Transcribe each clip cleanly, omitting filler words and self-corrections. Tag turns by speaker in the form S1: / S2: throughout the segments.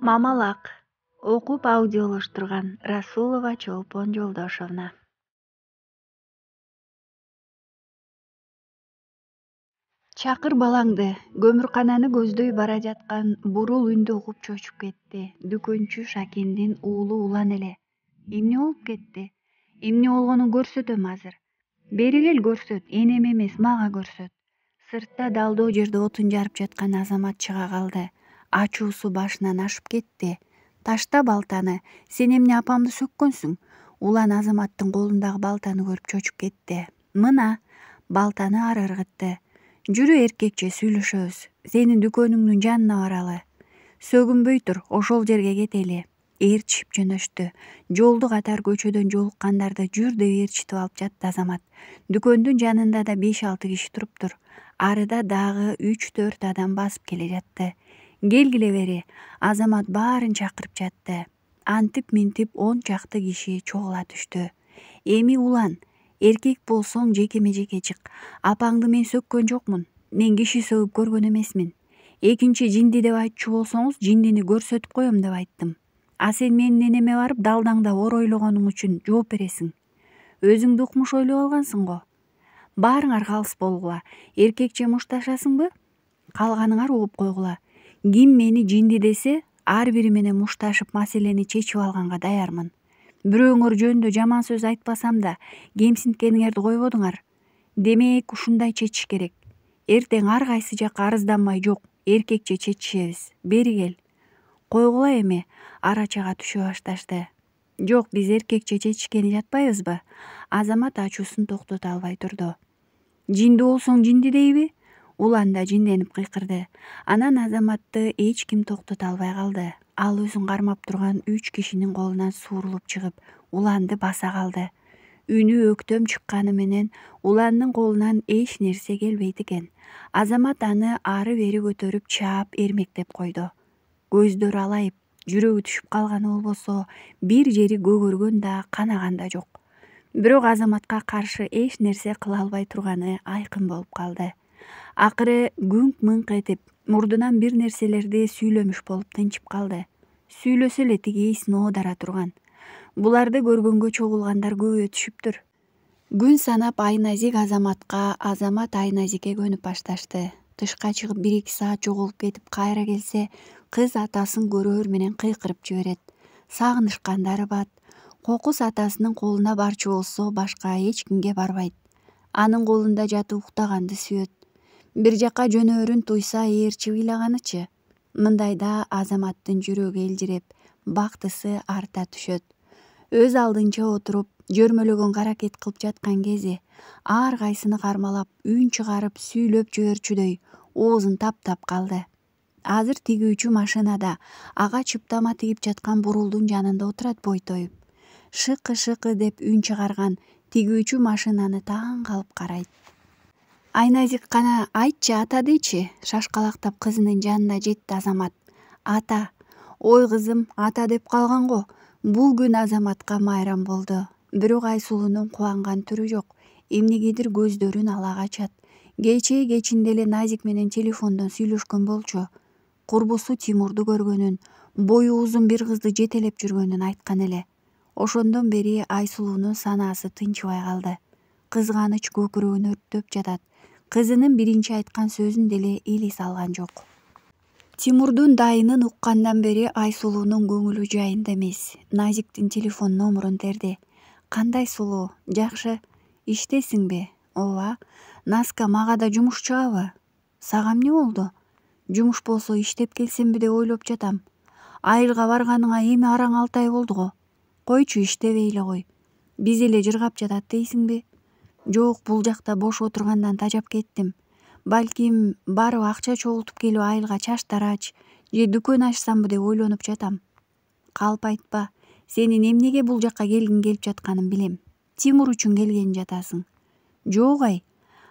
S1: Мамалак. Окуп аудиолоштурган Расулова Чолпон Жолдошовна. Чакыр балаңды. Көмүркананы көздөй бара жаткан бурул үндү угуп чочуп кетти. Дүкөнчү Шакендин уулу Улан эле. Эмне болуп кетти? Эмне болгонун көрсөтөм азыр. Бери кел көрсөт, энем эмес, мага көрсөт. Сыртта далдоо жерде отун жарып жаткан Азамат чыга калды. Ачуусу башынан ашып кетти. Ташта балтаны, сен эмне апамды сөккөнсүң? Улан Азаматтын колундагы балтаны көрүп чочуп кетти. Мына, балтаны ары ыргытты. Жүрү эркекче сүйлөшөбүз. Сенин дүкөнүңдүн жанына баралы. Сөгүнбөй тур, ошол жерге кетели. Ээрчишип жөнөштү. Жолду катар көчөдөн жолуккандарды жүр деп ээрчитип алып жатты Азамат. Дүкөндүн жанында да 5-6 киши туруптур. Арыда дагы 3-4 адам басып келе жатты. Келгиле бери. Азамат баарын чакырып жатты. Антип минтип 10 чакты киши чогула түштү. Эми Улан, эркек болсоң жекеме-жеке чык. Апаңды мен сөккөн жокмун. Мен киши сөгүп көргөн эмесмин. Экинчи жинди деп айтчу болсоңуз, жиндини көрсөтүп коем деп айттым. А сен менин энеме барып далдаңда ор ойлогонуң үчүн жооп бересиң. Өзүңдү укмуш ойлоп алгансың го. Баарыңар калыс болгула. Эркекче мушташасыңбы? Калганыңар угуп койгула. Ким мени жинди десе, ар бири менен мушташып маселени чечип алганга даярмын. Бирөөңөр жөнүндө жаман сөз айтпасам да, кемсинткениңерди койбодуңар. Демек, ушундай чечиш керек. Эртең ар кайсы жакка арызданмай жок, эркекче чечишебиз. Бери кел. Койгула эми, ара-чага түшө башташты. Жок, биз эркекче чечишкени жатпайбызбы? Азамат ачуусун токтото албай турду. Жинди болсоң жинди дейби? Улан да жинденип кыйкырды. Анан Азаматты эч ким токтото албай калды. Ал өзүн кармап турган 3 кишинин колунан суурулуп чыгып, Уланды баса калды. Үнү өктөм чыкканы менен Уландын колунан эч нерсе келбейт экен. Азамат аны ары-бери көтөрүп чаап эрмектеп койду. Көздөрү алайып, жүрөгү түшүп калганы болбосо, бир жери көгөргөн да, канаган да жок. Бирок Азаматка каршы эч нерсе кыла албай турганы айкын болуп калды. Акыры күңк-мыңк этип, мурдунан бир нерселерди сүйлөмүш болуп тынчып калды. Сүйлөсө эле тиги эсин оодара турган. Буларды көргөнгө чогулгандар көбөйө түшүптүр. Күн санап Айназик Азаматка, Азамат Айназикке көнүп башташты. Тышка чыгып 1-2 саат жоголуп кетип кайра келсе, кыз атасын көрөөр менен кыйкырып жиберет. Сагынышкандары бат. Кокус атасынын колуна барчу болсо, башка эч кимге барбайт. Анын колунда жатып уктаганды сүйөт. Бир жакка жөнөөрүн туйса, ээрчип ыйлаганычы. Мындайда Азаматтын жүрөгү элжиреп, бактысы арта түшөт. Өз алдынча отуруп, жөрмөлөгөн каракет кылып жаткан кези, ар кайсыны кармалап, үн чыгарып, сүйлөп жиберчүдөй оозун таптап калды. Азыр тигүүчү машинада ага чыптама тигип жаткан бурулдун жанында отурат бойтоюп. Шыкы-шыкы деп үн чыгарган тигүүчү машинаны таң калып карайт. Айназик кана айтчы ата дейчи, шашкалактап кызынын жанына жетти Азамат. Ата. Ой кызым, ата деп калган го. Бул күн Азаматка майрам болду. Бирок Айсулуунун кубанган түрү жок. Эмнегедир көздөрүн ала качат. Кечинде эле Назик менен телефондон сүйлөшкөн болчу. Курбусу Тимурду көргөнүн, бою узун бир кызды жетелеп жүргөнүн айткан эле. Ошондон бери Айсулуунун санаасы тынчыбай калды. Кызганыч көкүрөгүн өрттөп жатат. Кызынын биринчи айткан сөзүн деле элес алган жок. Тимурдун дайынын уккандан бери Айсулуунун көңүлү жайында эмес. Назиктин телефон номурун терди. Кандай сулуу, жакшы. Иштесиңби? Ооба. Наска мага да жумуш чыгабы? Сага эмне болду? Жумуш болсо иштеп келсемби деп ойлоп жатам. Айылга барганыңа эми араң 6 ай болду го. Койчу, иштебей эле кой. Биз эле жыргап жатат дейсиңби? Жок, бул жакта бош отургандан тажап кеттим. Балким барып акча чогултуп келип айылга чаштарач же дүкөн ачсамбы деп ойлонуп жатам. Калп айтпа. Сенин эмнеге бул жакка келгиң келип жатканын билем. Тимур үчүн келген жатасың. Жок ай.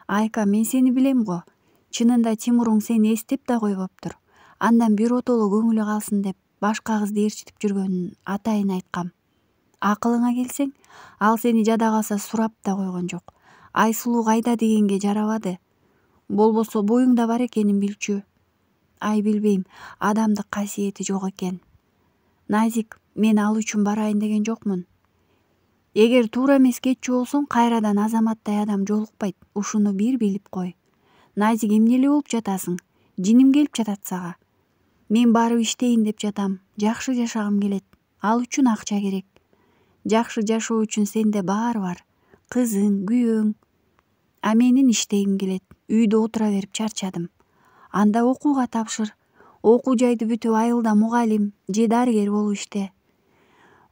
S1: Айка, мен сени билем го. Чынында Тимуруң сени эстеп да койбоптур. Андан биротоло көңүлү калсын деп башка кызды ээрчитип жүргөнүн атайын айткам. Акылыңа келсең, ал сени жада калса сурап да койгон жок. Айсулуу кайда дегенге жарабады. Болбосо боюңда бар экенин билчү. Ай, билбейм, адамдык касиети жок экен. Назик, мен ал үчүн барайын деген жокмун. Эгер туура эмес кетчү болсоң, кайрадан Азаматтай адам жолукпайт. Ушуну бир билип кой. Назик, эмне эле болуп жатасың? Жиним келип жатат сага. Мен барып иштейин деп жатам. Жакшы жашагым келет. Ал үчүн акча керек. Жакшы жашоо үчүн сенде баары бар. Кызың, күйөөң. А менин иштегим келет. Үйдө отура берип чарчадым. Анда окууга тапшыр. Окуу жайды бүтүп айылда мугалим же дарыгер болуп иште.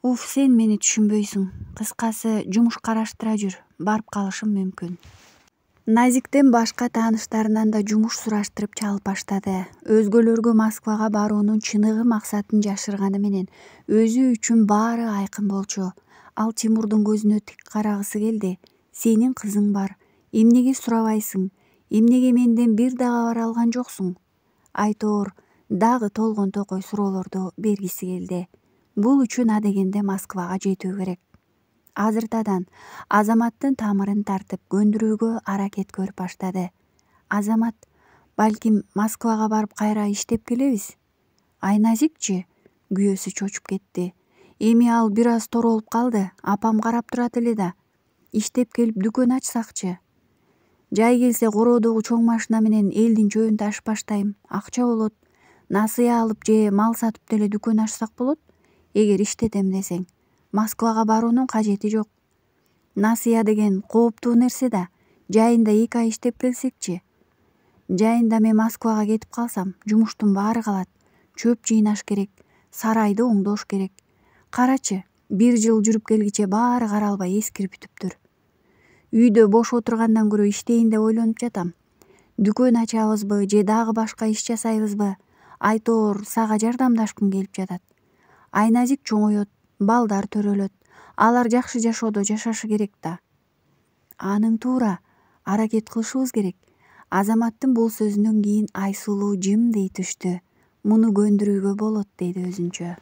S1: Сен мени түшүнбөйсүң. Кыскасы, жумуш караштыра жүр. Барып калышым мүмкүн. Назиктен башка тааныштарынан да жумуш сураштырып чалып баштады. Өзгөлөргө Москвага баруунун чыныгы максатын жашырганы менен өзү үчүн баары айкын болчу. Ал Тимурдун көзүнө тик карагысы келди. Сенин кызың бар. Эмнеге сурабайсың? Эмнеге менден бир да кабар алган жоксуң? Айтор дагы толгон токой суроолорду бергиси келди. Бул үчүн адегенде Москвага жетүү керек. Азыртадан Азаматтын тамырын тартып көндүрүүгө аракет көрүп баштады. Азамат, балким Москвага барып кайра иштеп келебиз. Айназикчи? Күйөөсү чочуп кетти. Эми ал бир аз торолуп калды. Апам карап турат эле да. Иштеп келип дүкөн ачсакчы. Жай келсе короодогу чоң машина менен элдин чөбүн ташып баштайм. Акча болот. Насыя алып же мал сатып деле дүкөн ачсак болот. Эгер иштетем десең, Москвага баруунун кажети жок. Насыя деген кооптуу нерсе да. Жайында 2 ай иштеп келсекчи. Жайында мен Москвага кетип калсам, жумуштун баары калат. Чөп жыйнаш керек, сарайды оңдош керек. Карачы, 1 жыл жүрүп келгиче баары каралбай эскирип бүтүптүр. Үйдө бош отургандан көрө иштейин деп ойлонуп жатам. Дүкөн ачабызбы же дагы башка иш жасайбызбы? Айтор сага жардамдашкым келип жатат. Айназик чоңойот, балдар төрөлөт. Алар жакшы жашоодо жашашы керек да. Аның туура, аракет кылышыбыз керек. Азаматтын бул сөзүнөн кийин Айсулуу жымдый түштү. Муну көндүрүүгө болот деди өзүнчө.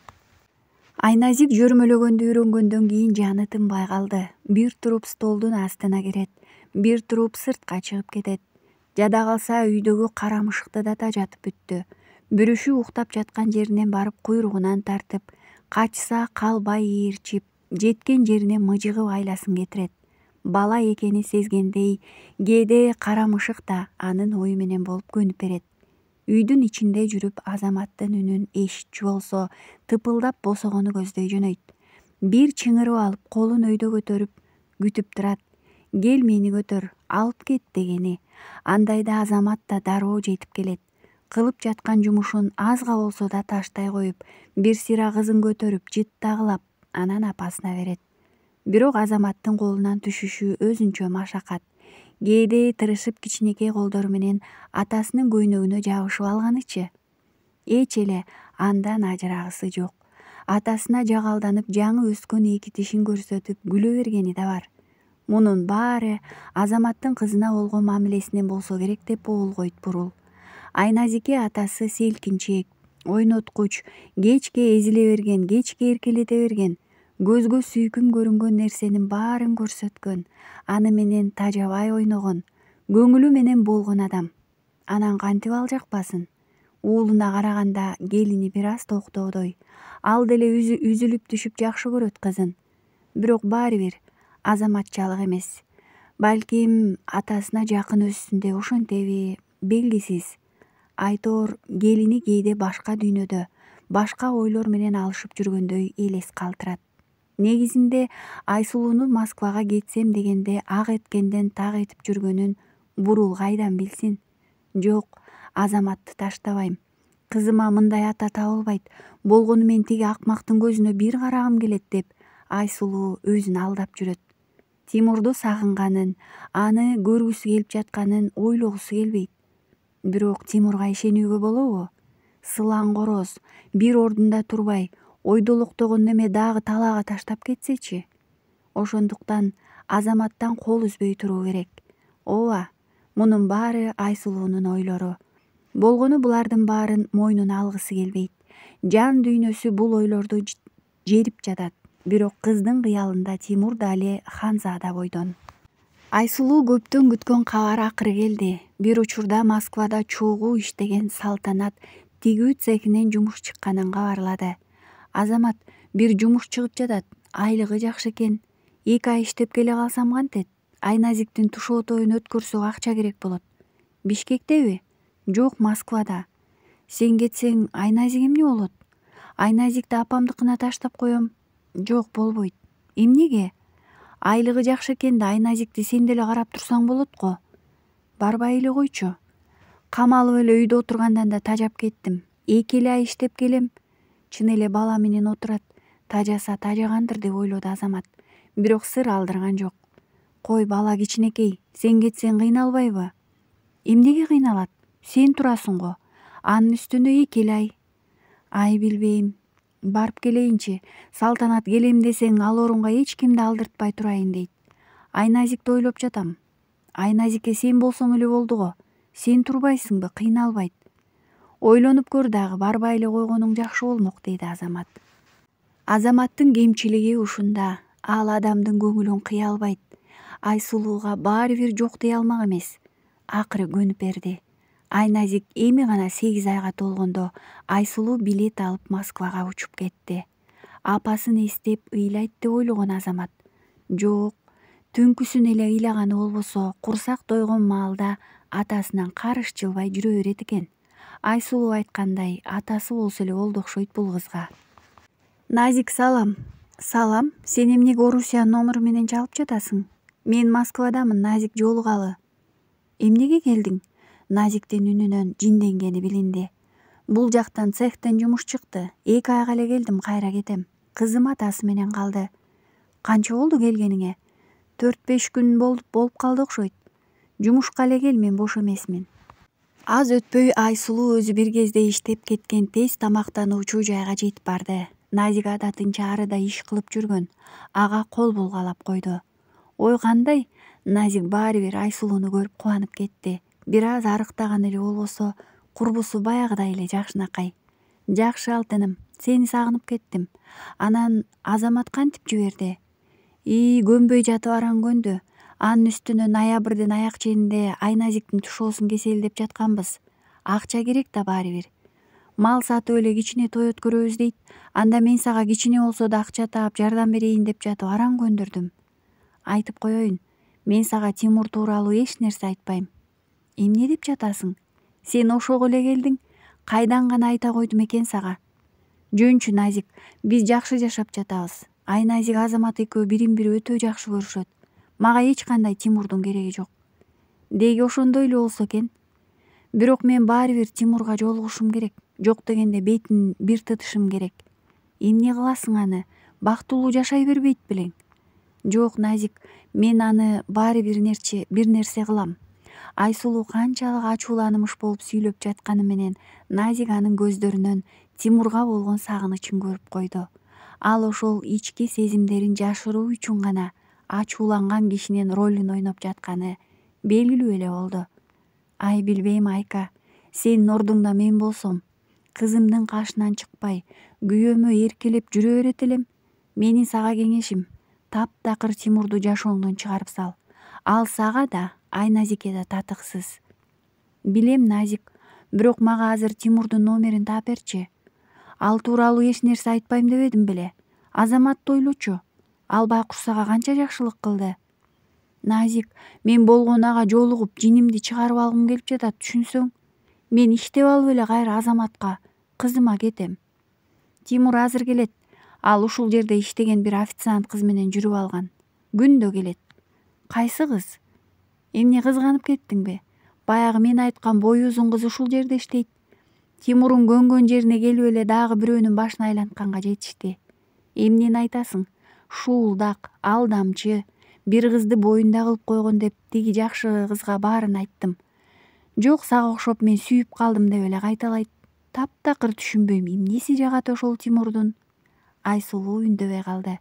S1: Айназик жөрмөлөгөндү үйрөнгөндөн кийин жаны тынбай калды. Бир туруп столдун астына кирет, бир туруп сыртка чыгып кетет. Жада калса үйдөгү кара мышыкты да тажатып бүттү. Бүрүшү уктап жаткан жеринен барып куйругунан тартып, качса калбай ээрчип, жеткен жерине мыжыгып айласын кетирет. Бала экени сезгендей, кээде кара мышык да анын ою менен болуп көнүп берет. Үйдүн ичинде жүрүп Азаматтын үнүн эшитчү болсо, тыпылдап босогону көздөй жөнөйт. Бир чыңырып алып, колун өйдө көтөрүп күтүп турат. Кел мени көтөр, алып кет дегени. Андайда Азамат да дароо жетип келет. Кылып жаткан жумушун азга болсо да таштай коюп, бир сыйра кызын көтөрүп, жыттагылап, анан апасына берет. Бирок Азаматтын колунан түшүшү өзүнчө машакат. Кээде тырышып кичинекей колдору менен атасынын көйнөгүнө жабышып алганычы. Эч эле андан ажырагысы жок. Атасына жагалданып жаңы өскөн 2 тишин көрсөтүп күлө бергени да бар. Мунун баары Азаматтын кызына болгон мамилесинен болсо керек деп боолгойт бурул. Айназике атасы селкинчек, ойноткуч, кечке эзиле берген, кечке эркелете берген, көзгө сүйкүм көрүнгөн нерсенин баарын көрсөткөн, аны менен тажабай ойногон, көңүлү менен болгон адам. Анан кантип ал жакпасын? Уулуна караганда келини бир аз токтоодой. Ал деле үзүлүп түшүп жакшы көрөт кызын. Бирок баары бир азаматчалык эмес. Балким атасына жакын өссүн деп ошентеби, белгисиз. Айтор келини кээде башка дүйнөдө, башка ойлор менен алышып жүргөндөй элес калтырат. Негизинде Айсулуунун Москвага кетсем дегенде ак эткенден так этип жүргөнүн бурул кайдан билсин? Жок, Азаматты таштабайм. Кызыма мындай ата табылбайт. Болгону мен тиги акмактын көзүнө бир карагым келет деп Айсулуу өзүн алдап жүрөт. Тимурду сагынганын, аны көргүсү келип жатканын ойлогусу келбейт. Бирок Тимурга ишенүүгө болобу? Сылаң короз, бир ордунда турбай, ойдолоктогон неме дагы талаага таштап кетсечи? Ошондуктан Азаматтан кол үзбөй туруу керек. Ооба, мунун баары Айсулуунун ойлору. Болгону булардын баарын мойнуна алгысы келбейт. Жан дүйнөсү бул ойлорду жерип жатат. Бирок кыздын кыялында Тимур дале ханзада бойдон. Айсулуу көптөн күткөн кабар акыры келди. Бир учурда Москвада чогуу иштеген Салтанат тигүү цехинен жумуш чыкканын кабарлады. Азамат, бир жумуш чыгып жатат, айлыгы жакшы экен. 2 ай иштеп келе калсам кантет? Айназиктин тушоо тоюн өткөрсөк акча керек болот. Бишкектеби? Жок, Москвада. Сен кетсең, Айназик эмне болот? Айназикти апамдыкына таштап коем. Жок, болбойт. Эмнеге? Айлыгы жакшы экен да Айназикти сен деле карап турсаң болот го. Барбай эле койчу. Камалып эле үйдө отургандан да тажап кеттим. 2 эле ай иштеп келем. Чын эле бала менен отурат. Тажаса тажагандыр деп ойлоду Азамат. Бирок сыр алдырган жок. Кой, бала кичинекей, сен кетсең кыйналбайбы? Эмнеге кыйналат? Сен турасың го. Анын үстүнө 2 эле ай. Ай, билбейм. Барып келейинчи. Салтанат келем десең, ал орунга эч кимди алдыртпай турайын дейт. Айназикти ойлоп жатам. Айназикке сен болсоң эле болду го. Сен турбайсыңбы? Кыйналбайт. Ойлонуп көр дагы, барбай эле койгонуң жакшы болмок, дейди Азамат. Азаматтын кемчилиги ушунда. Ал адамдын көңүлүн кыя албайт. Айсулууга баары бир жок дей алмак эмес. Акыры көнүп берди. Айназик эми гана 8 айга толгондо Айсулуу билет алып Москвага учуп кетти. Апасын эстеп ыйлайт деп ойлогон Азамат. Жок, түнкүсүн эле ыйлаганы болбосо, курсак тойгон маалда атасынан карыш жылбай жүрө берет экен. Айсулуу айткандай, атасы болсо эле болду окшойт бул кызга. Назик, салам. Салам, сен эмнеге Орусия номеру менен чалып жатасың? Мен Москвадамын, Назик, жолугалы. Эмнеге келдиң? Назиктин үнүнөн жинденгени билинди. Бул жактан цехтен жумуш чыкты. 2 айга эле келдим, кайра кетем. Кызым атасы менен калды. Канча болду келгениңе? 4-5 күн болуп калды окшойт. Жумушка эле кел, мен бош эмесмин. Аз өтпөй Айсулуу өзү бир кезде иштеп кеткен тез тамактануучу жайга жетип барды. Назик адатынча арыда иш кылып жүргөн. Ага кол булгалап койду. Ой, кандай? Назик баары бир Айсулууну көрүп кубанып кетти. Бир аз арыктаган эле болбосо, курбусу баягыдай эле жакшынакай. Жакшы алтыным, сени сагынып кеттим. Анан Азамат кантип жиберди? Көнбөй жатып араң көндү. Анын үстүнө ноябрдын аяк ченинде Айназиктин тушоосун кеселдеп жатканбыз. Акча керек да баары бир. Мал сатып эле кичине той өткөрөбүз дейт. Анда мен сага кичине болсо да акча таап жардам берейин деп жатып араң көндүрдүм. Айтып коеюн, мен сага Тимур тууралуу эч нерсе айтпайм. Эмне деп жатасың? Сен ошого эле келдиң. Кайдан гана айта койдум экен сага? Жөнчү, Назик, биз жакшы жашап жатабыз. Айназик, Азамат экөө бирин бири өтө жакшы көрүшөт. Мага эч кандай Тимурдун кереги жок. Деги ошондой эле болсо экен. Бирок мен баары бир Тимурга жолугушум керек. Жок дегенде бетин бир тытышым керек. Эмне кыласың аны? Бактылуу жашай бербейт белең? Жок, Назик, мен аны баары бир нерсе кылам. Айсулуу канчалык ачууланымыш болуп сүйлөп жатканы менен Назик анын көздөрүнөн Тимурга болгон сагынычын көрүп койду. Ал ошол ички сезимдерин жашыруу үчүн гана ачууланган кишинин ролун ойноп жатканы белгилүү эле болду. Ай, билбейм, Айка, сенин ордуңда мен болсом, кызымдын кашынан чыкпай, күйөөмө эркелеп жүрө берет элем. Менин сага кеңешим, таптакыр Тимурду жашооңдон чыгарып сал. Ал сага да, Айназикке да татыксыз. Билем, Назик, бирок мага азыр Тимурдун номерин таап берчи. Ал тууралуу эч нерсе айтпайм дебедим беле. Азаматты ойлочу. Ал байкуш сага канча жакшылык кылды. Назик, мен болгону ага жолугуп, жинимди чыгарып алгым келип жатат, түшүнсөң. Мен иштеп алып эле кайра Азаматка, кызыма кетем. Тимур азыр келет. Ал ушул жерде иштеген бир официант кыз менен жүрүп алган. Күндө келет. Кайсы кыз? Эмне, кызганып кеттиңби? Баягы мен айткан бою узун кыз ушул жерде иштейт. Тимурдун көнгөн жерине келип эле дагы бирөөнүн башын айлантканга жетишти. Эмнени айтасың? Шуулдак, алдамчы, бир кызды боюнда кылып койгон деп тиги жакшы кызга баарын айттым. Жок, сага окшоп мен сүйүп калдым деп эле кайталайт. Таптакыр түшүнбөйм, эмнеси жагат ошол Тимурдун? Айсулуу үндөбөй калды.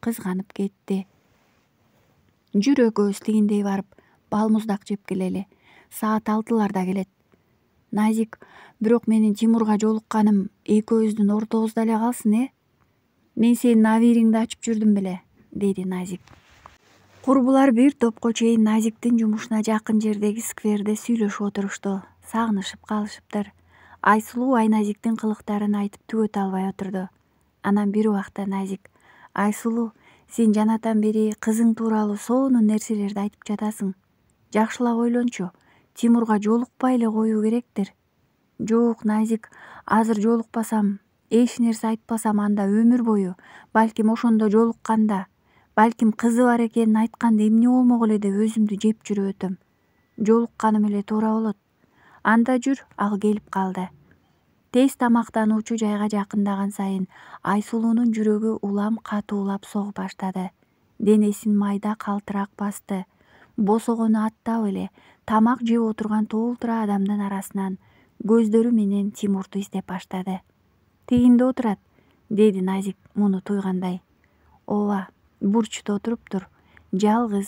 S1: Кызганып кетти. Жүрө экөөбүз тигиндей барып, балмуздак жеп келели. Саат 6-ларда келет. Назик, бирок менин Тимурга жолукканым экөөбүздүн ортобузда эле калсын, Мен сенин авириңди ачып жүрдүм беле, деди Назик. Курбулар бир топко чейин Назиктин жумушуна жакын жердеги скверде сүйлөшүп отурушту. Сагынышып калышыптыр. Айсулуу Айназиктин кылыктарын айтып түгөтө албай отурду. Анан бир убакта Назик: Айсулуу, сен жанатан бери кызың тууралуу сонун нерселерди айтып жатасың. Жакшылап ойлончу, Тимурга жолукпай эле коюу керектир. Жок, Назик, азыр жолукпасам, эч нерсе айтпасам анда өмүр бою, балким ошондо жолукканда, балким кызы бар экенин айтканда эмне болмок эле деп өзүмдү жеп жүрүп өтөм. Жолукканым эле туура болот. Анда жүр, ал келип калды. Тез тамактануучу жайга жакындаган сайын Айсулуунун жүрөгү улам катуулап согуп баштады. Денесин майда калтырак басты. Босогону аттап эле тамак жеп отурган толтура адамдын арасынан көздөрү менен Тимурду издеп баштады. Тигинде отурат, деди Назик муну туйгандай. Ооба, бурчта отуруптур. Жалгыз,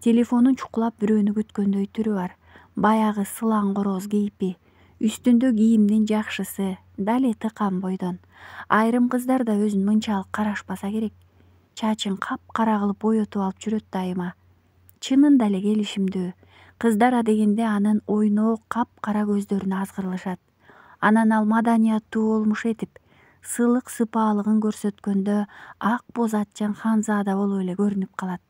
S1: телефонун чукулап бирөөнү күткөндөй түрү бар. Баягы сылаң короз кейпи. Үстүндө кийимдин жакшысы, дали тыкан бойдон. Айрым кыздар да өзүн мынчалык карашпаса керек. Чачын капкара кылып боетип алып жүрөт дайыма. Чынында эле келишимдүү. Кыздар адегенде анын ойноок капкара көздөрүнө азгырылышат. Анан ал маданияттуу болмуш этип, сылык сыпаалыгын көрсөткөндө ак боз атчан ханзада болуп эле көрүнүп калат.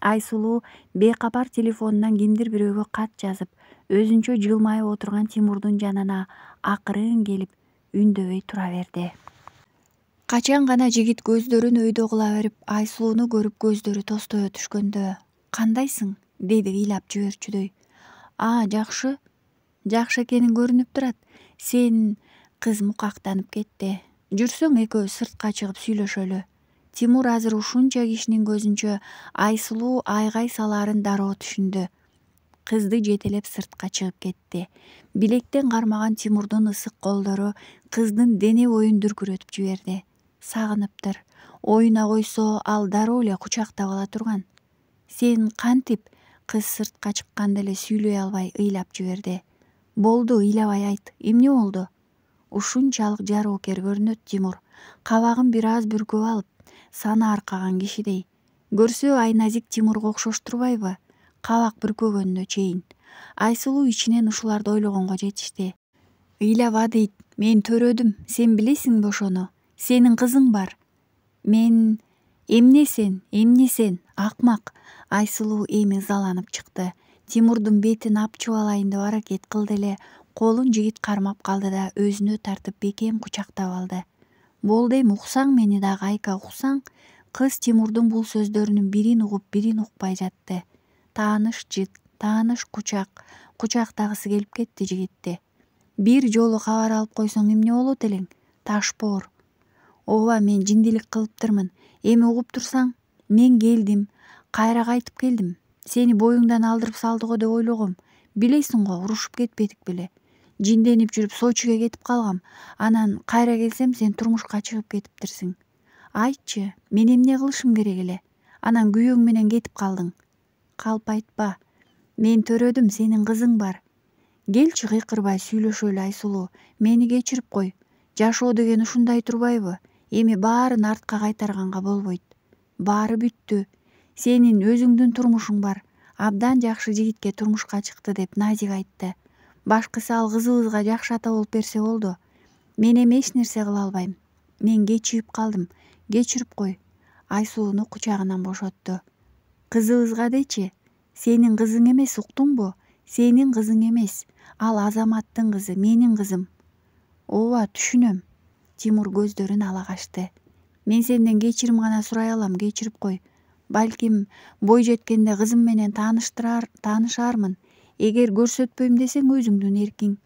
S1: Айсулуу бейкапар телефонунан кимдир бирөөгө кат жазып, өзүнчө жылмайып отурган Тимурдун жанына акырын келип үндөбөй тура берди. Качан гана жигит көздөрүн өйдө кыла берип, Айсулууну көрүп көздөрү тостой өтүшкөндө: Кандайсың? Деди ыйлап жиберчүдөй. Жакшы. Жакшы экенин көрүнүп турат. Сен... Кыз мукактанып кетти. Жүрсөң экөөбүз сыртка чыгып сүйлөшөлү. Тимур азыр ушунча кишинин көзүнчө Айсулуу айгай салаарын дароо түшүндү. Кызды жетелеп сыртка чыгып кетти. Билектен кармаган Тимурдун ысык колдору кыздын дене боюн дүркүрөтүп жиберди. Сагыныптыр. Оюна койсо ал дароо эле кучактап ала турган. Сен кантип? Кыз сыртка чыкканда эле сүйлөй албай ыйлап жиберди. Болду, ыйлабай айт. Эмне болду? Ушунчалык жароокер көрүнөт Тимур. Кабагын бир аз бүркөп алып, сана аркаган кишидей. Көрсө Айназик Тимурга окшош турбайбы? Кабак бүркөгөнүнө чейин. Айсулуу ичинен ушуларды ойлогонго жетишти. Ыйлаба дейт. Мен төрөдүм. Сен билесиңби ошону? Сенин кызың бар. Мен... Эмне сен? Акмак. Айсулуу эми ызаланып чыкты. Тимурдун бетин апчып алайын деп аракет кылды эле, колун жигит кармап калды да өзүнө тартып бекем кучактап алды. Болду эми, уксаң мени дагы, Айка, уксаң. Кыз Тимурдун бул сөздөрүнүн бирин угуп, бирин укпай жатты. Тааныш жыт, тааныш кучак, кучактагысы келип кетти жигитти. Бир жолу кабар алып койсоң эмне болот элең? Ташпоор. Ооба, мен жиндилик кылыптырмын. Эми угуп турсаң, мен келдим, кайра кайтып келдим. Сени боюңдан алдырып салды го деп ойлогом. Билесиң го, урушуп кетпедик беле. Жинденип жүрүп Сочиге кетип калгам. Анан кайра келсем, сен турмушка чыгып кетиптирсиң. Айтчы, мен эмне кылышым керек эле? Анан күйөөң менен кетип калдың. Калп айтпа. Мен төрөдүм, сенин кызың бар. Келчи, кыйкырбай сүйлөшөлү Айсулуу. Мени кечирип кой. Жашоо деген ушундай турбайбы? Эми баарын артка кайтарганга болбойт. Баары бүттү. Сенин өзүңдүн турмушуң бар. Абдан жакшы жигитке турмушка чыкты деп Назик айтты. Башкысы ал кызыбызга жакшы ата болуп берсе болду. Мен эми эч нерсе кыла албайм. Мен кечигип калдым. Кечирип кой. Айсулууну кучагынан бошотту. Кызыбызга дечи. Сенин кызың эмес, уктуңбу? Сенин кызың эмес. Ал Азаматтын кызы, менин кызым. Ооба, түшүнөм. Тимур көздөрүн ала качты. Мен сенден кечирим гана сурай алам, кечирип кой. Балким бой жеткенде кызым менен таанышаармын. Эгер көрсөтпөйм десең, өзүңдүн эркиң.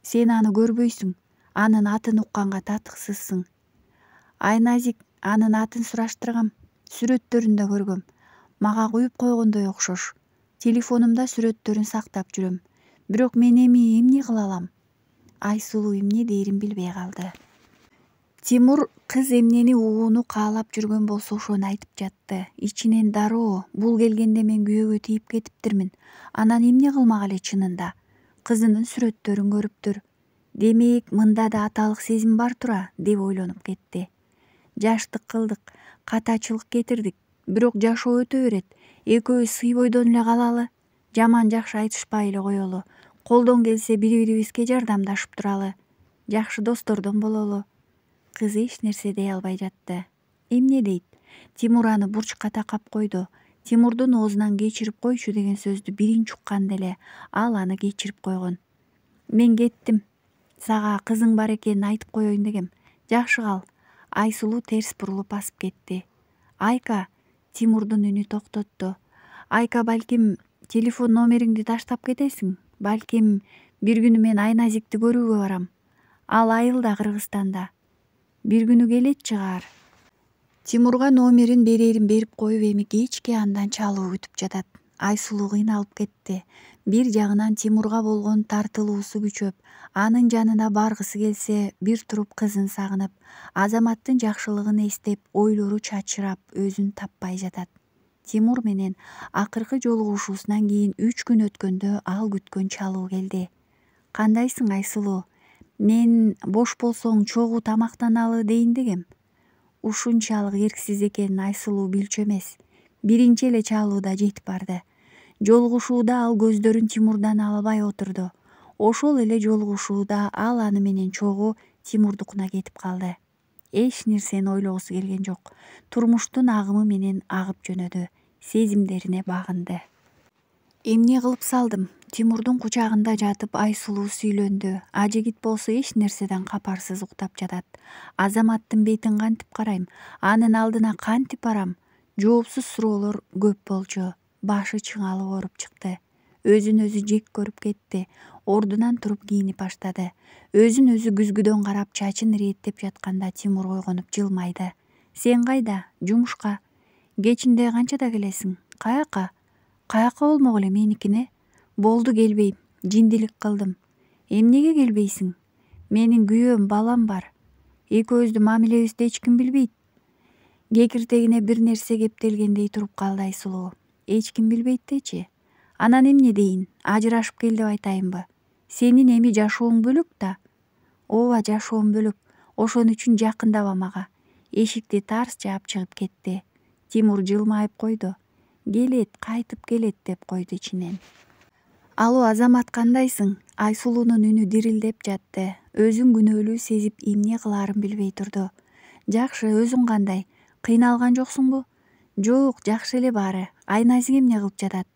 S1: Сен аны көрбөйсүң. Анын атын укканга татыксызсың. Айназик, анын атын сураштыргам. Сүрөттөрүндө көргөм. Мага куюп койгондой окшош. Телефонумда сүрөттөрүн сактап жүрөм. Бирок мен эми эмне кыла алам? Айсулуу эмне дээрин билбей калды. Тимур кыз эмнени угууну каалап жүргөн болсо ошону айтып жатты. Ичинен дароо, бул келгенде мен күйөөгө тийип кетиптирмин. Анан эмне кылмак эле чынында? Кызынын сүрөттөрүн көрүптүр. Демек, мында да аталык сезим бар тура, деп ойлонуп кетти. Жаштык кылдык, катачылык кетирдик. Бирок жашоо өтө берет. Экөөбүз сый бойдон эле калалы. Жаман жакшы айтышпай эле коелу. Колдон келсе бири-бирибизге жардамдашып туралы. Жакшы достордон бололу. Кыз эч нерсе дей албай жатты. Эмне дейт? Тимур аны бурчка такап койду. Тимурдун оозунан кечирип койчу деген сөздү биринчи укканда эле ал аны кечирип койгон. Мен кеттим. Сага кызың бар экенин айтып коеюн дегем. Жакшы кал. Айсулуу терс бурулуп басып кетти. Айка, Тимурдун үнү токтотту. Айка, балким телефон номериңди таштап кетесиң. Балким бир күнү мен Айназикти көрүүгө барам. Ал айылда, Кыргызстанда. Бир күнү келет чыгар. Тимурга номерин берерин берип коюп эми кечке андан чалуу күтүп жатат. Айсулуу кыйналып кетти. Бир жагынан Тимурга болгон тартылуусу күчөп, анын жанына баргысы келсе, бир туруп кызын сагынып, Азаматтын жакшылыгын эстеп, ойлору чачырап, өзүн таппай жатат. Тимур менен акыркы жолугушуусунан кийин 3 күн өткөндө ал күткөн чалуу келди. Кандайсың, Айсулуу? Мен бош болсоң чогуу тамактаналы дейин дегем. Ушунчалык эрксиз экенин Айсулуу билчү эмес. Биринчи эле чалууда жетип барды. Жолугушууда ал көздөрүн Тимурдан албай отурду. Ошол эле жолугушууда ал аны менен чогуу Тимурдукуна кетип калды. Эч нерсени ойлогусу келген жок. Турмуштун агымы менен агып жөнөдү. Сезимдерине багынды. Эмне кылып салдым? Тимурдун кучагында жатып Айсулуу сүйлөндү. Ажигит болсо эч нерседен капарсыз уктап жатат. Азаматтын бетин кантип карайм? Анын алдына кантип барам? Жоопсуз суроолор көп болчу. Башы чыңалып ооруп чыкты. Өзүн өзү жек көрүп кетти. Ордунан туруп кийинип баштады. Өзүн өзү күзгүдөн карап чачын иреттеп жатканда Тимур ойгонуп жылмайды. Сен кайда? Жумушка. Кечинде канчада келесиң? Каяка? Каяка болмок эле, меникине? Болду, келбейм. Жиндилик кылдым. Эмнеге келбейсиң? Менин күйөөм, балам бар. Экөөбүздүн мамилебизди эч ким билбейт. Кекиртегине бир нерсе кептелгендей туруп калды Айсулуу. Эч ким билбейт дечи. Анан эмне дейин? Ажырашып кел деп айтайынбы? Сенин эми жашооң бөлөк да. Ооба, жашоом бөлөк. Ошон үчүн жакындаба мага. Эшикти тарс жаап чыгып кетти. Тимур жылмайып койду. Келет, кайтып келет деп койду ичинен. Алло, Азамат, кандайсың? Айсулуунун үнү дирилдеп жатты. Өзүн күнөөлүү сезип эмне кылаарын билбей турду. Жакшы, өзүң кандай? Кыйналган жоксуңбу? Жок, жакшы эле баары. Айназик эмне кылып жатат?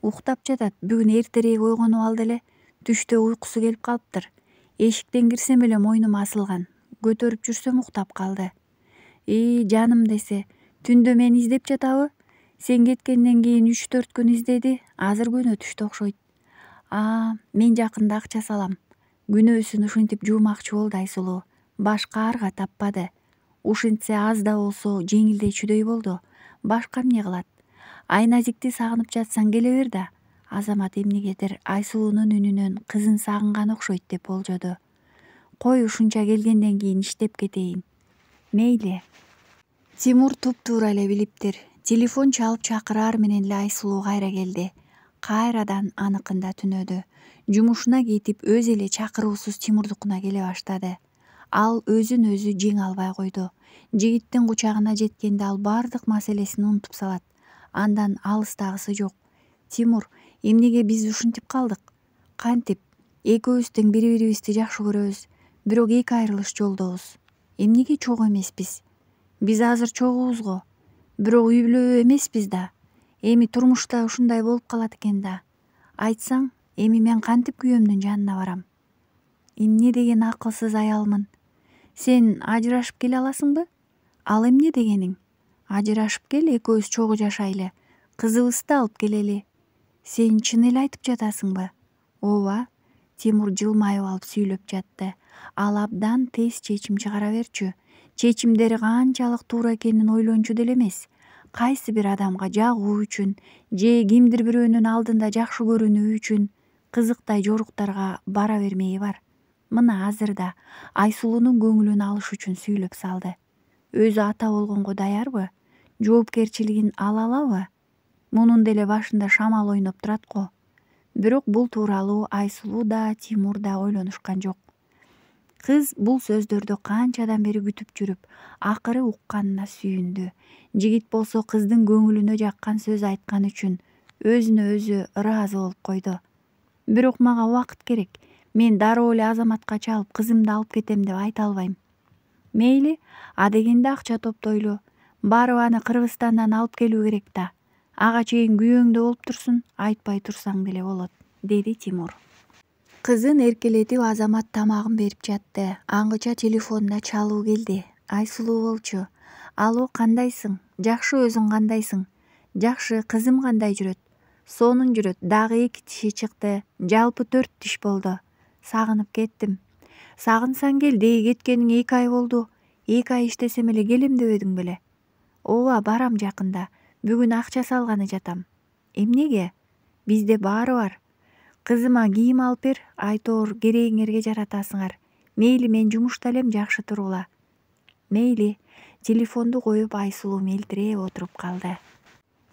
S1: Уктап жатат. Бүгүн эртерээк ойгонуп алды эле. Түштө уйкусу келип калыптыр. Эшиктен кирсем эле мойнума асылган. Көтөрүп жүрсөм уктап калды. Жаным десе, түндө мени издеп жатабы? Сен кеткенден кийин 3-4 күн издеди. Азыр көнө түштү окшойт. Мен жакында акча салам. Күнөөсүн ушинтип жуумакчы болду Айсулуу. Башка арга таппады. Ушинтсе аз да болсо жеңилдечүдөй болду. Башка эмне кылат? Айназикти сагынып жатсаң келе бер да. Азамат эмнегедир Айсулуунун үнүнөн кызын сагынган окшойт деп болжоду. Кой, ушунча келгенден кийин иштеп кетейин. Мейли. Тимур туп-туура эле билиптир. Телефон чалып чакыраар менен эле Айсулуу кайра келди. Кайрадан аныкында түнөдү. Жумушуна кетип өз эле чакыруусуз Тимурдукуна келе баштады. Ал өзүн өзү жеңе албай койду. Жигиттин кучагына жеткенде ал бардык маселесин унутуп салат. Андан алыстагысы жок. Тимур, эмнеге биз ушинтип калдык? Кантип? Экөөбүз тең бири-бирибизди жакшы көрөбүз. Бирок эки айрылыш жолдобуз. Эмнеге чогуу эмеспиз? Биз азыр чогуубуз го. Бирок үй бүлө эмеспиз да. Эми турмушта ушундай болуп калат экен да. Айтсаң, эми мен кантип күйөөмдүн жанына барам? Эмне деген акылсыз аялмын. Сен ажырашып келе аласыңбы? Ал эмне дегениң? Ажырашып кел, экөөбүз чогуу жашайлы. Кызыбызды алып келели. Сен чын эле айтып жатасыңбы? Ооба. Тимур жылмайып алып сүйлөп жатты. Ал абдан тез чечим чыгара берчү. Чечимдери канчалык туура экенин ойлончу деле эмес. Кайсы бир адамга жагуу үчүн же кимдир бирөөнүн алдында жакшы көрүнүү үчүн кызыктай жоруктарга бара бермеги бар. Мына азыр да Айсулуунун көңүлүн алыш үчүн сүйлөп салды. Өзү ата болгонго даярбы? Жоопкерчилигин ала алабы? Мунун деле башында шамал ойноп турат го. Бирок бул тууралуу Айсулуу да Тимур да ойлонушкан жок. Кыз бул сөздөрдү канчадан бери күтүп жүрүп, акыры укканына сүйүндү. Жигит болсо кыздын көңүлүнө жаккан сөз айткан үчүн өзүнө өзү ыраазы болуп койду. Бирок мага убакыт керек. Мен дароо эле Азаматка чалып кызымды алып кетем деп айта албайм. Мейли, адегенде акча топтойлу. Барып аны Кыргызстандан алып келүү керек да. Ага чейин күйөөңдө болуп турсун, айтпай турсаң деле болот, деди Тимур. Кызын эркелетип Азамат тамагын берип жатты. Аңгыча телефонуна чалуу келди. Айсулуу болчу. Алло, кандайсың? Жакшы, өзүң кандайсың? Жакшы, кызым кандай жүрөт? Сонун жүрөт. Дагы 2 тиши чыкты. Жалпы 4 тиш болду. Сагынып кеттим. Сагынсаң кел, дей кеткениңе 2 ай болду. 2 ай иштесем эле келем дебедиң беле? Ооба, барам жакында. Бүгүн акча салганы жатам. Эмнеге? Бизде баары бар. Кызыма кийим алып бер, айтоор керегиңерге жаратасыңар. Мейли, мен жумушта элем, жакшы тургула. Мейли. Телефонду коюп Айсулуу мелтиреп отуруп калды.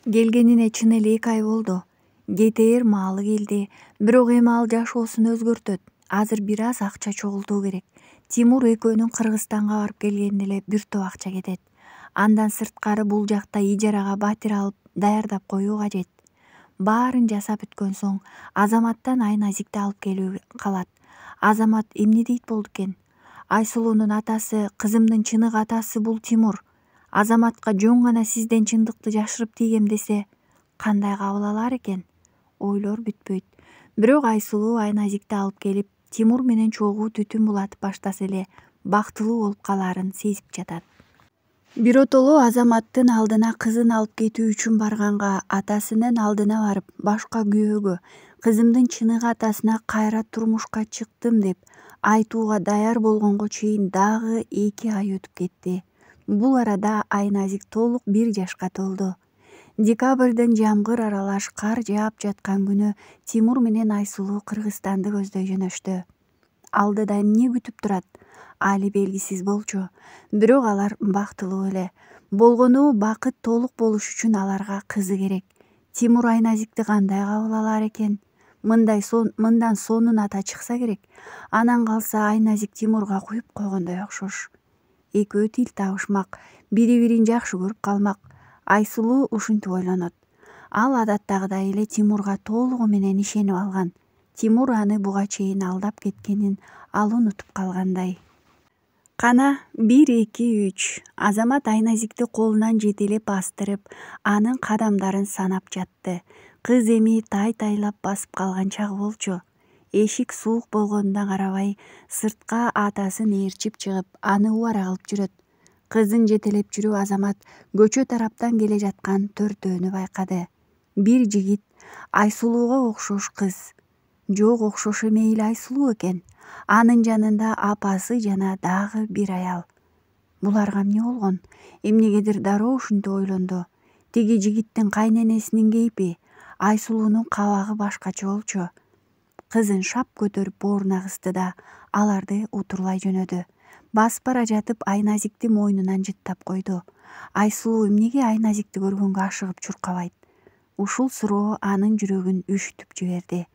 S1: Келгенине чын эле 2 ай болду. Кетээр маалы келди. Бирок эми ал жашоосун өзгөртөт. Азыр бир аз акча чогултуу керек. Тимур экөөнүн Кыргызстанга барып келгенине эле бир топ акча кетет. Андан сырткары бул жакта ижарага батир алып даярдап коюу кажет. Баарын жасап бүткөн соң Азаматтан Айназикти алып келүү калат. Азамат эмне дейт болду экен? Айсулуунун атасы, кызымдын чыныгы атасы бул Тимур. Азаматка жөн гана сизден чындыкты жашырып тийгем десе, кандай кабыл алар экен? Ойлор бүтпөйт. Бирок Айсулуу Айназикти алып келип, Тимур менен чогуу түтүн булатып баштаса эле бактылуу болуп калаарын сезип жатат. Биротоло Азаматтын алдына кызын алып кетүү үчүн барганга, атасынын алдына барып, башка күйөөгө, кызымдын чыныгы атасына кайра турмушка чыктым деп айтууга даяр болгонго чейин дагы 2 ай өтүп кетти. Бул арада Айназик толук 1 жашка толду. Декабрдын жамгыр аралаш кар жаап жаткан күнү Тимур менен Айсулуу Кыргызстанды көздөй жөнөштү. Алдыда эмне күтүп турат? Али белгисиз болчу. Бирок алар бактылуу эле. Болгону бакыт толук болуш үчүн аларга кызы керек. Тимур Айназикти кандай кабыл алар экен? Мындан сонун ата чыкса керек. Анан калса Айназик Тимурга куюп койгондой окшош. Экөө тил табышмак, бири-бирин жакшы көрүп калмак. Айсулуу ушинтип ойлонот. Ал адаттагыдай эле Тимурга толугу менен ишенип алган. Тимур аны буга чейин алдап кеткенин ал унутуп калгандай. Кана 1-2-3. Азамат Айназикти колунан жетелеп бастырып, анын кадамдарын санап жатты. Кыз эми тай-тайлап басып калган чагы болчу. Эшик суук болгонуна карабай, сыртка атасын ээрчип чыгып, аны убара кылып жүрөт. Кызын жетелеп жүрүп Азамат көчө тараптан келе жаткан төртөөнү байкады. Бир жигит, Айсулууга окшош кыз. Жок, окшош эмей эле Айсулуу экен. Анын жанында апасы жана дагы бир аял. Буларга эмне болгон? Эмнегедир дароо ушинтип ойлонду. Тиги жигиттин кайненесинин кейпи, Айсулуунун кабагы башкача болчу. Кызын шап көтөрүп бооруна кысты да аларды утурлай жөнөдү. Басып бара жатып Айназикти мойнунан жыттап койду. Айсулуу эмнеге Айназикти көргөнгө ашыгып чуркабайт? Ушул суроо анын жүрөгүн үшүтүп жиберди.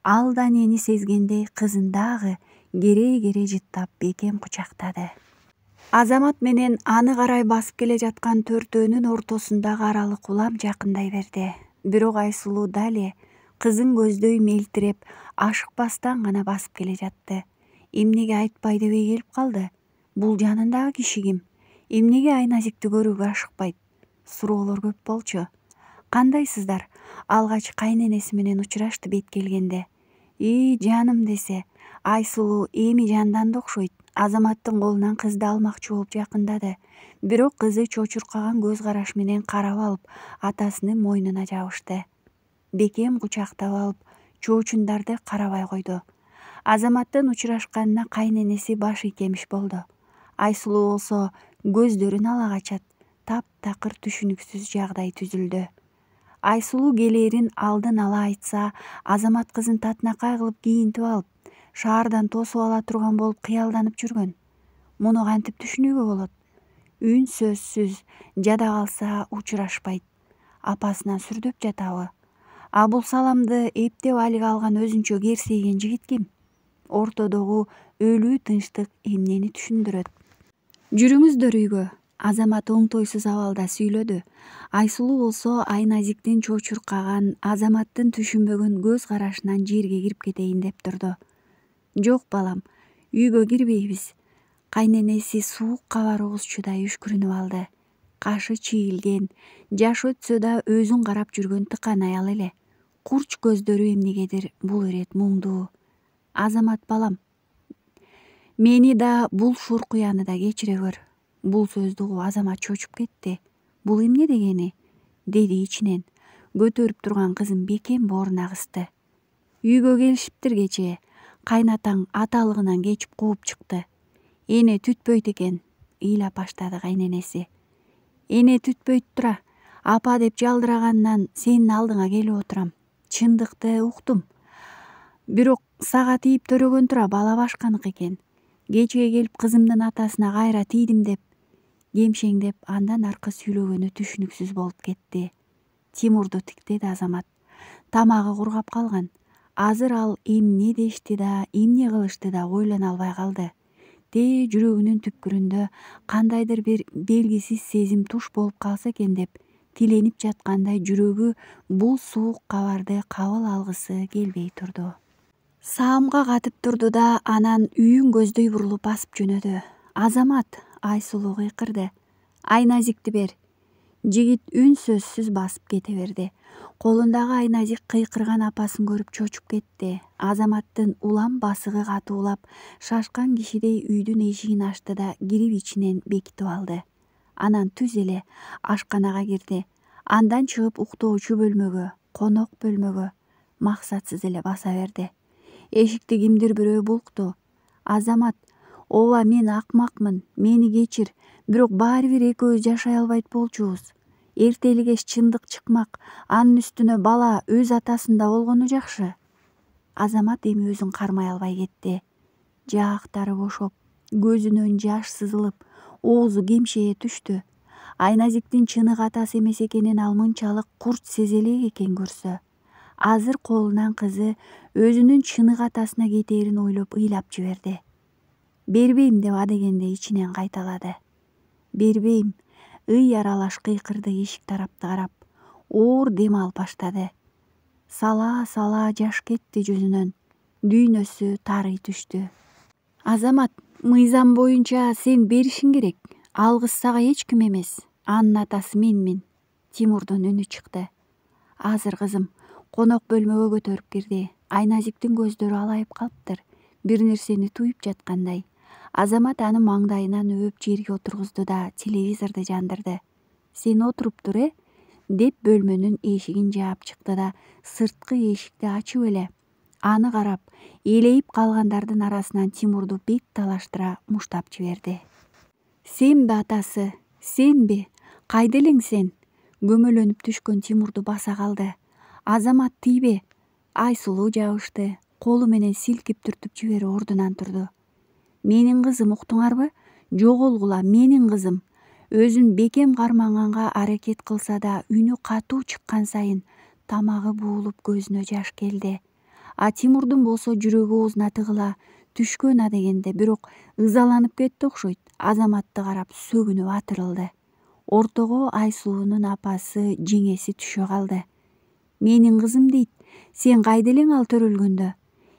S1: Ал да нени сезгендей кызын дагы кере жыттап бекем кучактады. Азамат менен аны карай басып келе жаткан төртөөнүн ортосундагы аралык улам жакындай берди. Бирок Айсулуу дале кызын көздөй мелтиреп, ашыкпастан гана басып келе жатты. Эмнеге айтпай дебей келип калды? Бул жанындагы киши ким? Эмнеге Айназикти көрүүгө ашыкпайт? Суроолор көп болчу. Кандайсыздар? Алгач кайненеси менен учурашты бет келгенде. Жаным десе, Айсулуу эми жанданды окшойт. Азаматтын колунан кызды алмакчы болуп жакындады. Бирок кызы чочуркаган көз караш менен карап алып, атасынын мойнуна жабышты. Бекем кучактап алып, чоочундарды карабай койду. Азаматтын учурашканына кайненеси баш ийкемиш болду. Айсулуу болсо көздөрүн ала качат. Таптакыр түшүнүксүз жагдай түзүлдү. Айсулуу келээрин алдын ала айтса, Азамат кызын татынакай кылып кийинтип алып, шаардан тосуп ала турган болуп кыялданып жүргөн. Муну кантип түшүнүүгө болот? Үн сөзсүз, жада калса учурашпайт. Апасынан сүрдөп жатабы? Бул саламды эптеп алиге алган өзүнчө керсейген жигит ким? Ортодогу өлүү тынчтык эмнени түшүндүрөт? Жүрүңүздөр үйгө. Азамат оңтойсуз абалда сүйлөдү. Айсулуу болсо Айназиктин чочуркаган, Азаматтын түшүнбөгөн көз карашынан жерге кирип кетейин деп турду. Жок балам, үйгө кирбейбиз. Кайненеси суук кабар угузчудай үшкүрүнүп алды. Кашы чийилген, жаш өтсө да өзүн карап жүргөн тыкан аял эле. Курч көздөрү эмнегедир бул ирет муңдуу. Азамат балам, мени да бул шуркуяны да кечире көр. Бул сөздү угуп Азамат чочуп кетти. Бул эмне дегени? Деди ичинен. Көтөрүп турган кызын бекем бооруна кысты. Үйгө келишиптир кечээ. Кайнатаң аталыгынан кечип кууп чыкты. Эне түтпөйт экен, ыйлап баштады кайненеси. Эне түтпөйт тура. Апа деп жалдырагандан сенин алдыңа келип отурам. Чындыкты уктум. Бирок сага тийип төрөгөн тура бала башканыкы экен. Кечээ келип кызымдын атасына кайра тийдим деп кемшеңдеп андан аркы сүйлөгөнү түшүнүксүз болуп кетти. Тимурду тиктеди Азамат. Тамагы кургап калган. Азыр ал эмне дешти да, эмне кылышты да ойлоно албай калды. Тээ жүрөгүнүн түпкүрүндө кандайдыр бир белгисиз сезим туш болуп калса экен деп тиленип жаткандай жүрөгү бул суук кабарды кабыл алгысы келбей турду. Саамга катып турду да анан үйүн көздөй бурулуп басып жөнөдү. Азамат, Айсулуу кыйкырды. Айназикти бер. Жигит үн сөзсүз басып кете берди. Колундагы Айназик кыйкырган апасын көрүп чочуп кетти. Азаматтын улам басыгы катуулап, шашкан кишидей үйдүн эшигин ачты да кирип ичинен бекитип алды. Анан түз эле ашканага кирди. Андан чыгып уктоочу бөлмөгө, конок бөлмөгө максатсыз эле баса берди. Эшикти кимдир бирөө булкту. Азамат, ооба мен акмакмын, мени кечир, бирок баары бир экөөбүз жашай албайт болчубуз. Эртелигеш чындык чыкмак, анын үстүнө бала өз атасында болгону жакшы. Азамат эми өзүн кармай албай кетти. Жаактары бошоп, көзүнөн жаш сызылып, оозу кемшее түштү. Айназиктин чыныгы атасы эмес экенин ал мынчалык курч сезе элек экен көрсө. Азыр колунан кызы өзүнүн чыныгы атасына кетээрин ойлоп ыйлап жиберди. Бербейм деп адегенде ичинен кайталады. Бербейм, ый аралаш кыйкырды эшик тарапты карап. Оор дем алып баштады. Сала жаш кетти жүзүнөн. Дүйнөсү тарый түштү. Азамат, мыйзам боюнча сен беришиң керек. Ал кыз сага эч ким эмес. Анын атасы менмин. Тимурдун үнү чыкты. Азыр кызым, конок бөлмөгө көтөрүп кирди. Айназиктин көздөрү алайып калыптыр. Бир нерсени туюп жаткандай. Азамат аны маңдайынан өп жерге отургузду да телевизорду жандырды. Сен отуруп тур, деп бөлмөнүн эшигин жаап чыкты да сырткы эшикти ачып эле аны карап элейип калгандардын арасынан Тимурду бет талаштыра муштап жиберди. Сенби атасы, сенби? Кайда элең сен? Көмөлөнүп түшкөн Тимурду баса калды. Азамат тийбе. Айсулуу жабышты. Колу менен силкип түртүп жиберип ордунан турду. Менин кызым, уктуңарбы? Жоголгула, менин кызым. Өзүн бекем карманганга аракет кылса да үнү катуу чыккан сайын тамагы буулуп көзүнө жаш келди. А Тимурдун болсо жүрөгү оозуна тыгыла түшкөн адегенде бирок ызаланып кетти окшойт. Азаматты карап сөгүнүп атырылды. Ортого Айсулуунун апасы жеңеси түшө калды. Менин кызым дейт. Сен кайда элең ал төрөлгөндө?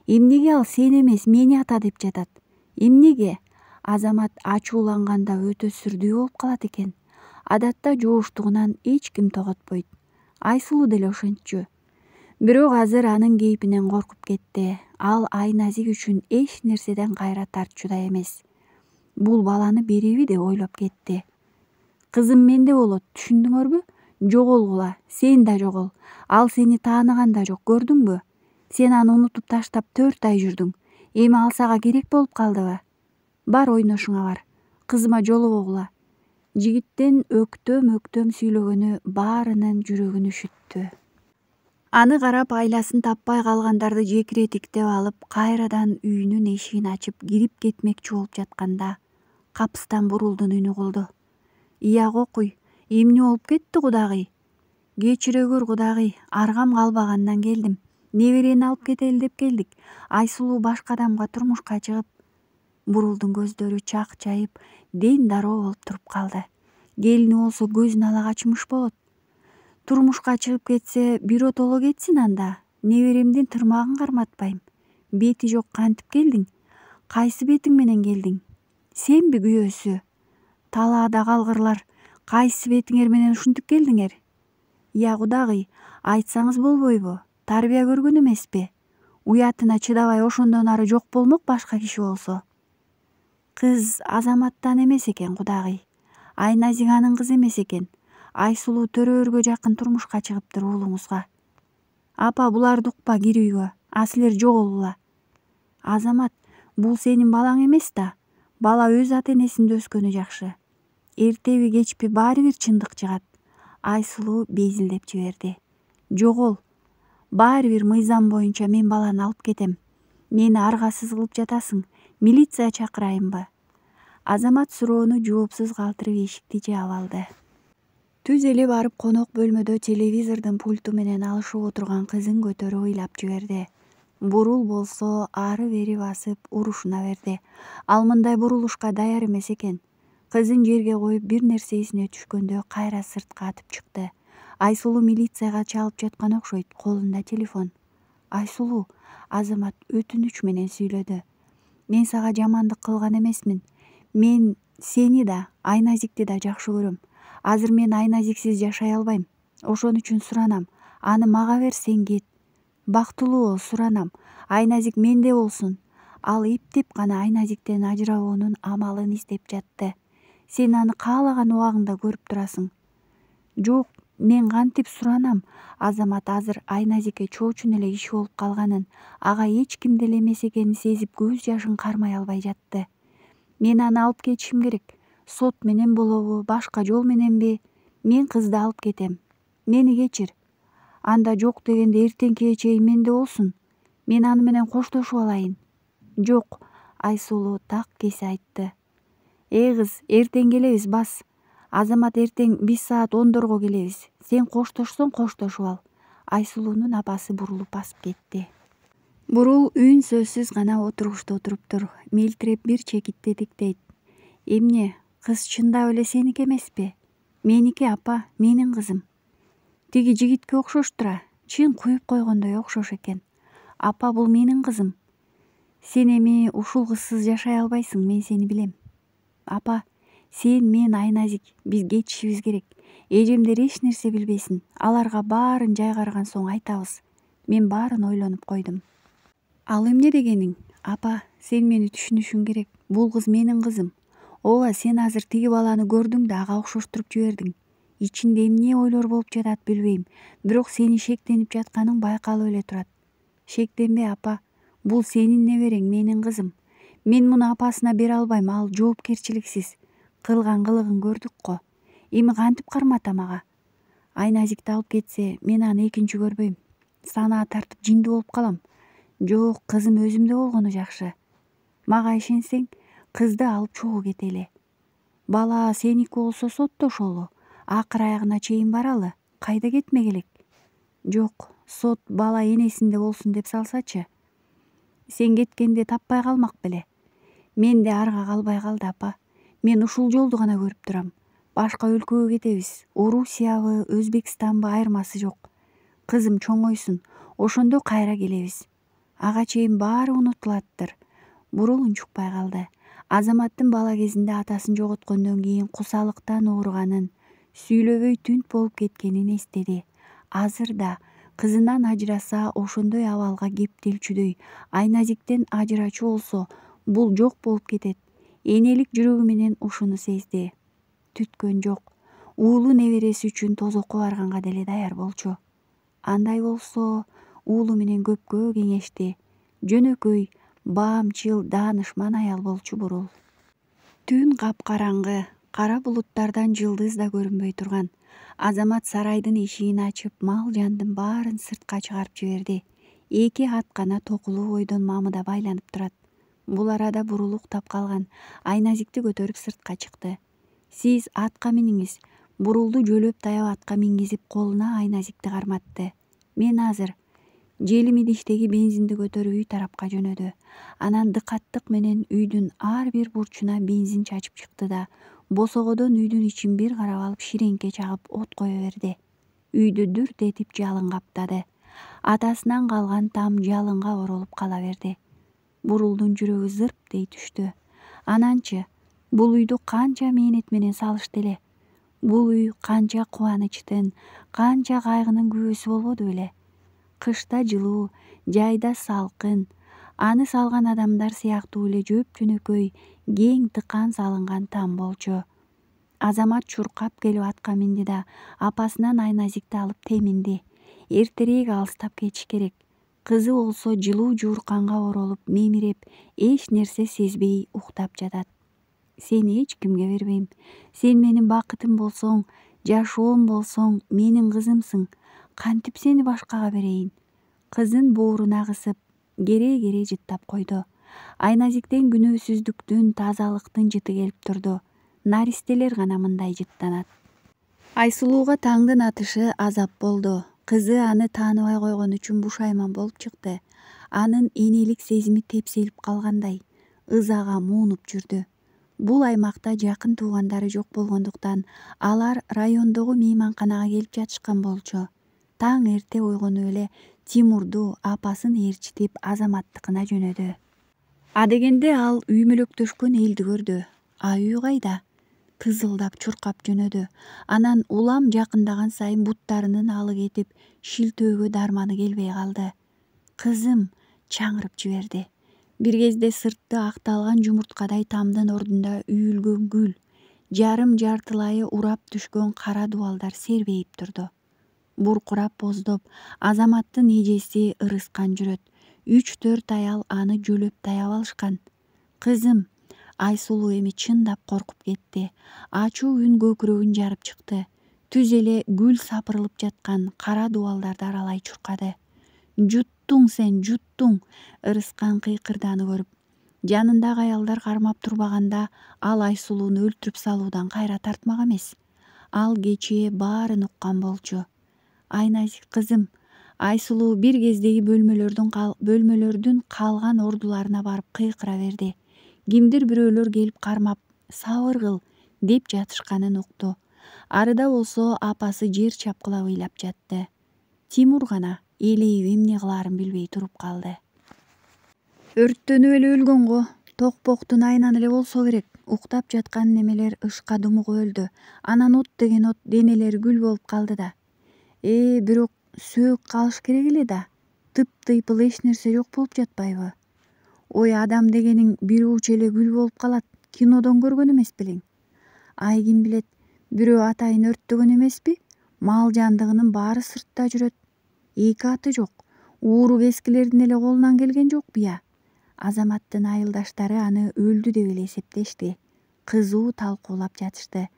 S1: Эмнеге ал сен эмес мени ата деп жатат? Эмнеге? Азамат ачууланганда өтө сүрдүү болуп калат экен. Адатта жооштугунан эч ким тоготпойт. Айсулуу деле ошентчү. Бирок азыр анын кейпинен коркуп кетти. Ал Айназик үчүн эч нерседен кайра тартчудай эмес. Бул баланы береби деп ойлоп кетти. Кызым менде болот, түшүндүңөрбү? Жоголгула, сен да жогол. Ал сени тааныган да жок, көрдүңбү? Сен аны унутуп таштап 4 ай жүрдүң. Эми ал сага керек болуп калдыбы? Бар ойношуңа бар. Кызыма жолобогула. Жигиттин өктөм сүйлөгөнү баарынын жүрөгүн үшүттү. Аны карап айласын таппай калгандарды жекиретиктеп алып, кайрадан үйүнүн эшигин ачып кирип кетмекчи болуп жатканда капыстан Бурулдун үнү кулду. Ия кокуй, эмне болуп кетти кудагый? Кечире көр кудагый, аргам калбагандан келдим. Неберени алып кетели деп келдик. Айсулуу башка адамга турмушка чыгып. Бурулдун көздөрү чакчайып, ден дароо болуп туруп калды. Келини болсо көзүн ала качмыш болот. Турмушка чыгып кетсе, биротоло кетсин анда. Неберемдин тырмагын карматпайм. Бети жок кантип келдиң? Кайсы бетиң менен келдиң? Сенби күйөөсү? Талаада калгырлар кайсы бетиңер менен ушинтип келдиңер? Я кудагый, айтсаңыз болбойбу? Тарбия көргөн эмеспи? Уятына чыдабай ошондон ары жок болмок башка киши болсо. Кыз Азаматтан эмес экен кудагый. Айназик анын кызы эмес экен. Айсулуу төрөөргө жакын турмушка чыгыптыр уулуңузга. Апа, буларды укпа, кир үйгө. А силер жоголгула. Азамат, бул сенин балаң эмес да. Бала өз ата энесинде өскөнү жакшы. Эртеби кечпи баары бир чындык чыгат. Айсулуу безилдеп жиберди. Жогол. Баары бир мыйзам боюнча мен баланы алып кетем. Мени аргасыз кылып жатасың. Милиция чакырайынбы? Азамат суроону жоопсуз калтырып эшикти жаап алды. Түз эле барып конок бөлмөдө телевизордун пульту менен алышып отурган кызын көтөрүп ыйлап жиберди. Бурул болсо ары бери басып урушуна берди. Ал мындай бурулушка даяр эмес экен. Кызын жерге коюп бир нерсе эсине түшкөндө кайра сыртка атып чыкты. Айсулуу милицияга чалып жаткан окшойт, колунда телефон. Айсулуу, Азамат өтүнүч менен сүйлөдү. Мен сага жамандык кылган эмесмин. Мен сени да, Айназикти да жакшы көрөм. Азыр мен Айназиксиз жашай албайм. Ошон үчүн суранам. Аны мага бер, сен кет. Бактылуу бол, суранам. Айназик менде болсун. Ал эптеп гана Айназиктен ажырабоонун амалын издеп жатты. Сен аны каалаган убагыңда көрүп турасың. Жок, мен кантип суранам. Азамат азыр Айназикке чоочун эле киши болуп калганын, ага эч ким деле эмес экенин сезип көз жашын кармай албай жатты. Мен аны алып кетишим керек. Сот менен болобу, башка жол мененби? Мен кызды алып кетем. Мени кечир. Анда жок дегенде эртеңкиге чейин менде болсун. Мен аны менен коштошуп алайын. Жок, Айсулуу так кесе айтты. Кыз, эртең келебиз, бас. Азамат эртең биз саат 10дорго келебиз. Сен коштошсоң коштошуп ал. Айсулуунун апасы бурулуп басып кетти. Бурул үн сөзсүз гана отургучта отуруптур. Мелтиреп бир чекитти тиктейт. Эмне, кыз чындап эле сеники эмеспи? Меники, апа, менин кызым. Тиги жигитке окшоштура. Чын куюп койгондой окшош экен. Апа, бул менин кызым. Сен эми ушул кызсыз жашай албайсың, мен сени билем. Апа, сен, мен, Айназик, биз кетишибиз керек. Эжемдер эч нерсе билбесин. Аларга баарын жайгарган соң айтабыз. Мен баарын ойлонуп койдум. Ал эмне дегениң? Апа, сен мени түшүнүшүң керек. Бул кыз менин кызым. Ооба, сен азыр тиги баланы көрдүң да ага окшоштуруп жибердиң. Ичинде эмне ойлор болуп жатат билбейм. Бирок сени шектенип жатканың байкалып эле турат. Шектенбе, апа. Бул сенин неберең, менин кызым. Мен муну апасына бере албайм, ал жоопкерчиликсиз. Кылган кылыгын көрдүк го. Эми кантип карматам ага? Айназикти алып кетсе, мен аны экинчи көрбөйм. Санаа тартып жиндүү болуп калам. Жок, кызым өзүмдө болгону жакшы. Мага ишенсең, кызды алып чогуу кетели. Бала сеники болсо соттошолу. Акыр аягына чейин баралы. Кайда кетмек элек? Жок, сот бала энесинде болсун деп салсачы. Сен кеткенде таппай калмак беле. Мен де арга калбай калды, апа. Мен ушул жолду гана көрүп турам. Башка өлкөгө кетебиз. Орусиябы, Өзбекстанбы айырмасы жок. Кызым чоңойсун. Ошондо кайра келебиз. Ага чейин баары унутулаттыр. Бурул унчукпай калды. Азаматтын бала кезинде атасын жоготкондон кийин кусалыктан ооруганын, сүйлөбөй түнт болуп кеткенин эстеди. Азыр да кызынан ажыраса ошондой абалга кептелчүдөй. Айназиктен ажырачу болсо бул жок болуп кетет. Энелик жүрөгү менен ушуну сезди. Түткөн жок. Уулу небереси үчүн тозокко барганга деле даяр болчу. Андай болсо, уулу менен көпкө кеңешти. Жөнөкөй, баамчыл, даанышман аял болчу Бурул. Түн капкараңгы, кара булуттардан жылдыз да көрүнбөй турган. Азамат сарайдын эшигин ачып, мал жандын баарын сыртка чыгарып жиберди. Эки ат гана токулуу бойдон мамыда байланып турат. Бул арада Бурул уктап калган. Айназикти көтөрүп сыртка чыкты. Сиз атка миниңиз. Бурулду жөлөп таяп атка мингизип колуна Айназикти карматты. Мен азыр. Желим идиштеги бензинди көтөрүп үй тарапка жөнөдү. Анан дыкаттык менен үйдүн ар бир бурчуна бензин чачып чыкты да босогодон үйдүн ичин бир карап алып ширеңке чагып от кое берди. Үйдү дүрт этип жалын каптады. Атасынан калган там жалынга оролуп кала берди. Бурулдун жүрөгү зырп дей түштү. Ананчы Бул үйдү канча мээнет менен салышты эле. Бул үй канча кубанычтын, канча кайгынын күбөсү болбоду беле. Кышта жылуу, жайда салкын, аны салган адамдар сыяктуу эле жөп жөнөкөй кең тыкан салынган там болчу. Азамат чуркап келип атка минди да апасынан айназикти алып теминди. Эртерээк алыстап кетиш керек. Кызы болсо жылуу жуурканга оролуп мемиреп, эч нерсе сезбей уктап жатат. Сени эч кимге бербейм. Сен менин бакытым болсоң, жашоом болсоң, менин кызымсың. Кантип сени башкага берейин? Кызын бооруна кысып, кере жыттап койду. Айназиктен күнөөсүздүктүн, тазалыктын жыты келип турду. Наристелер гана мындай жыттанат. Айсулууга таңдын атышы азап болду. Кызы аны тааныбай койгон үчүн бушайман болуп чыкты. Анын энелик сезими тепселип калгандай, ызага муунуп жүрдү. Бул аймакта жакын туугандары жок болгондуктан алар райондогу мейманканага келип жатышкан болчу. Таң эрте ойгонуп эле Тимурду апасын ээрчитип Азаматтыкына жөнөдү. Адегенде ал үймөлөктөшкөн элди көрдү. Үй кайда? Тызылдап чуркап жөнөдү. Анан улам жакындаган сайын буттарынын алы кетип, шилтөөгө дарманы келбей калды. Кызым, чаңырып жиберди. Бир кезде сыртты акталган жумурткадай тамдын ордунда үйүлгөн гүл, жарым жартылайы урап түшкөн кара дубалдар сербейип турду. Буркурап боздоп, Азаматтын эжеси ырыскан жүрөт. 3-4 аял аны жөлөп таяп алышкан. Кызым, Айсулуу эми чындап коркуп кетти. Ачуу үн көкүрөгүн жарып чыкты. Түз эле гүл сапырылып жаткан кара дубалдарды аралай чуркады. Жуттуң сен, жуттуң, ырыскан кыйкырданы көрүп. Жанындагы аялдар кармап турбаганда ал Айсулууну өлтүрүп салуудан кайра тартмак эмес. Ал кечээ баарын уккан болчу. Айназик кызым, Айсулуу бир кездеги бөлмөлөрдүн калган ордуларына барып кыйкыра берди. Кимдир бирөөлөр келип кармап, сабыр кыл деп жатышканын укту. Арыда болсо апасы жер чапкылап ыйлап жатты. Тимур гана элейип эмне кылаарын билбей туруп калды. Өрттөнүп эле өлгөн го. Токпоктун айынан эле болсо керек. Уктап жаткан немелер ышка думугуп өлдү. Анан от деген от денелери күл болуп калды да. Бирок сөөк калыш керек эле да. Тыйпыл эч нерсе жок болуп жатпайбы? Ой, адам дегениң бир уч эле күл болуп калат. Кинодон көргөн эмес белең? Ай, ким билет, бирөө атайын өрттөгөн эмеспи? Мал жандыгынын баары сыртта жүрөт. Эки аты жок. Ууру кескилердин эле колунан келген жокпу я? Азаматтын айылдаштары аны өлдү деп эле эсептешти. Кызуу талкуулап жатышты.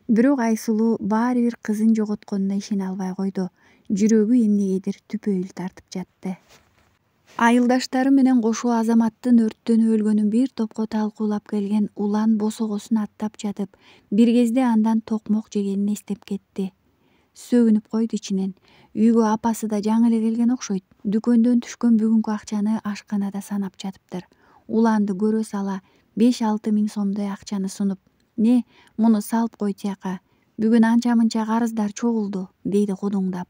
S1: Бирок Айсулуу баары бир кызын жоготконуна ишене албай койду. Жүрөгү эмнегедир түпөйүл тартып жатты. Айылдаштары менен кошо Азаматтын өрттөнүп өлгөнүн бир топко талкуулап келген улан босогосун аттап жатып, бир кезде андан токмок жегенин эстеп кетти. Сөгүнүп койду ичинен. Үйгө апасы да жаңы эле келген окшойт. Дүкөндөн түшкөн бүгүнкү акчаны ашканада санап жатыптыр. Уланды көрө сала 5-6 миң сомдой акчаны сунуп, "Не, муну салып кой тияка. Бүгүн анча-мынча карыздар чогулду", дейди кудуңдап.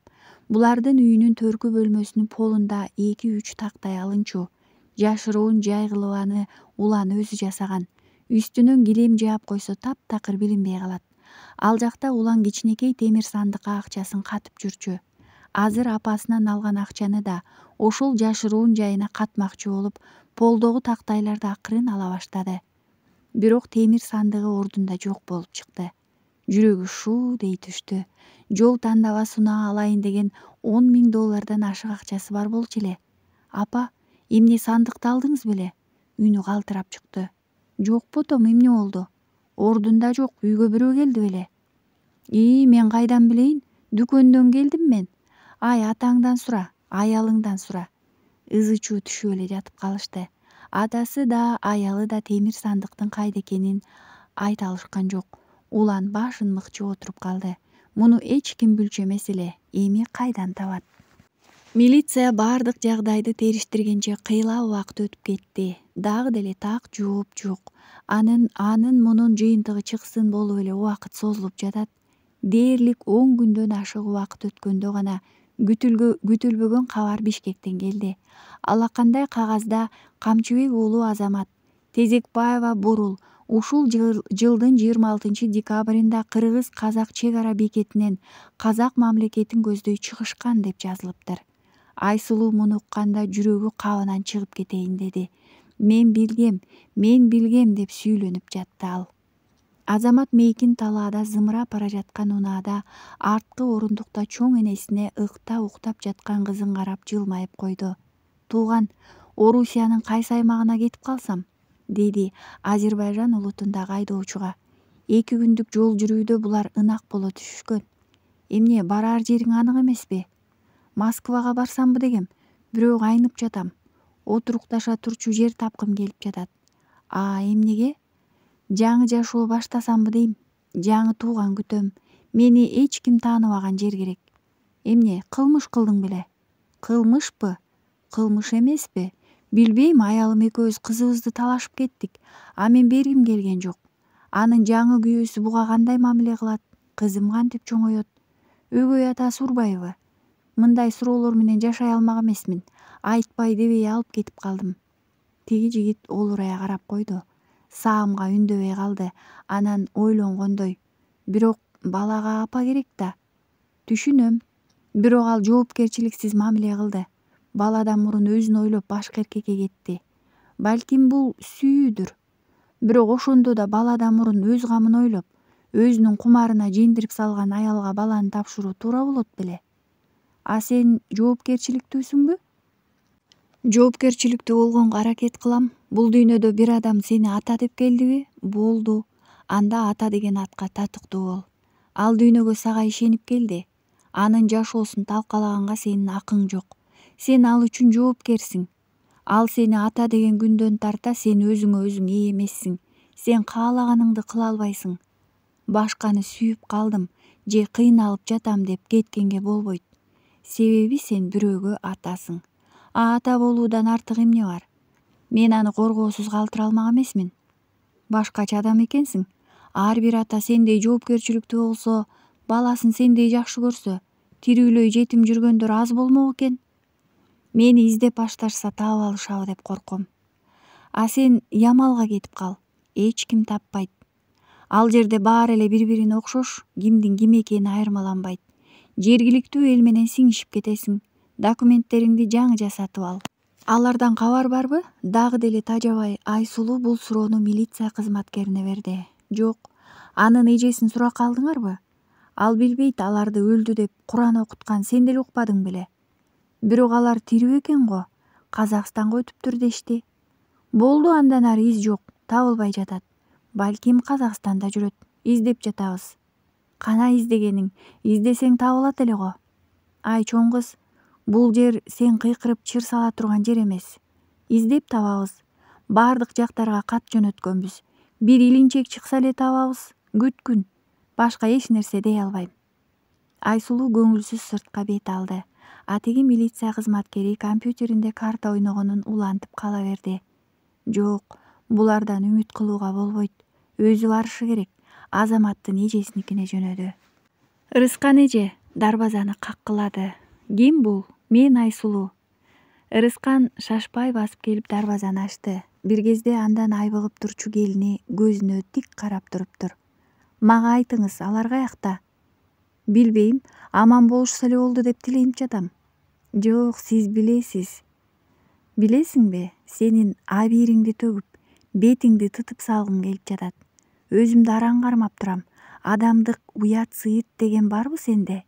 S1: Булардын үйүнүн төркү бөлмөсүнүн полунда 2-3 тактай алынчу. Жашыруун жай кылып аны улан өзү жасаган. Үстүнөн килем жаап койсо таптакыр билинбей калат. Ал жакта улан кичинекей темир сандыкка акчасын катып жүрчү. Азыр апасынан алган акчаны да ошол жашыруун жайына катмакчы болуп, полдогу тактайларды акырын ала баштады. Бирок темир сандыгы ордунда жок болуп чыкты. Жүрөгү шуу дей түштү. Жол тандабаа сунаа алайын деген 10 миң доллардан ашык акчасы бар болчу эле. Апа, эмне сандыкты алдыңыз беле? Үнү калтырап чыкты. Жок ботом, эмне болду? Ордунда жок, үйгө бирөө келди беле? Мен кайдан билейин? Дүкөндөн келдим мен. Ай, атаңдан сура, аялыңдан сура. Ызы-чуу түшүп эле жатып калышты. Атасы да, аялы да темир сандыктын кайда экенин айта алышкан жок. Улан башын мыкчып отуруп калды. Муну эч ким билчү эмес эле. Эми кайдан табат? Милиция баардык жагдайды териштиргенче кыйла убакыт өтүп кетти. Дагы деле так жооп жок. Анын мунун жыйынтыгы чыксын болуп эле убакыт созулуп жатат. Дээрлик 10 күндөн ашык убакыт өткөндө гана күтүлбөгөн кабар Бишкектен келди. Алакандай кагазда Камчыбек уулу Азамат, Тезекбаева Бурул, Ушул жылдын 26 декабрында Кыргыз-Казак чек ара бекетинен Казак мамлекетин көздөй чыгышкан деп жазылыптыр. Айсулуу муну укканда жүрөгү кабынан чыгып кетейин деди. Мен билгем деп сүйүлөнүп жатты ал. Азамат мейкин талаада зымырап бара жаткан унаада арткы орундукта чоң энесине ыкта уктап жаткан кызын карап жылмайып койду. Тууган, Орусиянын кайсы аймагына кетип калсам? Деди Азербайжан улутундагы айдоочуга. 2 күндүк жол жүрүүдө булар ынак боло түшүшкөн. Эмне, барар жериң анык эмеспи? Москвага барсамбы дегем, бирок айнып жатам. Отурукташа турчу жер тапкым келип жатат. Эмнеге? Жаңы жашоо баштасамбы дейм. Жаңы тууган күтөм. Мени эч ким тааныбаган жер керек. Эмне, кылмыш кылдың беле? Кылмышпы? Кылмыш эмеспи? Билбейм, аялым экөөбүз кызыбызды талашып кеттик. Мен бергим келген жок. Анын жаңы күйөөсү буга кандай мамиле кылат? Кызым кантип чоңоет? Өгөй атасы урбайбы? Мындай суроолор менен жашай алмак эмесмин. Айтпай дебей алып кетип калдым. Тиги жигит олурая карап койду. Саамга үндөбөй калды. Анан ойлонгондой: бирок балага апа керек да. Түшүнөм. Бирок ал жоопкерчиликсиз мамиле кылды. Баладан мурун өзүн ойлоп башка эркекке кетти. Балким бул сүйүүдүр. Бирок ошондо да баладан мурун өз камын ойлоп, өзүнүн кумарына жеңдирип салган аялга баланы тапшыруу туура болот беле? Сен жоопкерчиликтүүсүңбү? Жоопкерчиликтүү болгонго аракет кылам. Бул дүйнөдө бир адам сени ата деп келдиби? Болду. Анда ата деген атка татыктуу бол. Ал дүйнөгө сага ишенип келди. Анын жашоосун талкалаганга сенин акың жок. Сен ал үчүн жоопкерсиң. Ал сени ата деген күндөн тарта сен өзүңө өзүң ээ эмессиң. Сен каалаганыңды кыла албайсың. Башканы сүйүп калдым же кыйналып жатам деп кеткенге болбойт. Себеби сен бирөөгө атасың. Ата болуудан артык эмне бар? Мен аны коргоосуз калтыра алмак эмесмин. Башкача адам экенсиң. Ар бир ата сендей жоопкерчиликтүү болсо, баласын сендей жакшы көрсө, тирүүлөй жетим жүргөндөр аз болмок экен. Мени издеп башташса таап алышабы деп корком. Сен Ямалга кетип кал. Эч ким таппайт. Ал жерде баары эле бири-бирине окшош, кимдин ким экени айырмаланбайт. Жергиликтүү эл менен сиңишип кетесиң. Документтериңди жаңы жасатып ал. Алардан кабар барбы? Дагы деле тажабай Айсулуу бул суроону милиция кызматкерине берди. Жок, анын эжесин суракка алдыңарбы? Ал билбейт, аларды өлдү деп Куран окуткан сен деле укпадың беле? Бирок алар тирүү экен го. Казакстанга өтүптүр дешти. Болду, андан ары из жок, табылбай жатат. Балким Казакстанда жүрөт. Издеп жатабыз. Кана издегениң? Издесең табылат эле го. Чоң кыз, бул жер сен кыйкырып чыр сала турган жер эмес. Издеп табабыз. Бардык жактарга кат жөнөткөнбүз. Бир илинчек чыкса эле табабыз. Күткүн. Башка эч нерсе дей албайм. Айсулуу көңүлсүз сыртка бет алды. Атиги милиция кызматкери компьютеринде карта ойногонун улантып кала берди. Жок, булардан үмүт кылууга болбойт. Өзү барышы керек. Азаматтын эжесиникине жөнөдү. Ырыскан эже дарбазаны каккылады. Ким бул? Мен Айсулуу. Ырыскан шашпай басып келип дарбазаны ачты. Бир кезде андан айбыгып турчу келини көзүнө тик карап туруптур. Мага айтыңыз, алар каякта? Билбейм, аман болушса эле болду деп тилейм жатам. Жок, сиз билесиз. Билесиңби, сенин абийириңди төгүп, бетиңди тытып салгым келип жатат. Өзүмдү араң кармап турам. Адамдык уят сыйыт деген барбы сенде?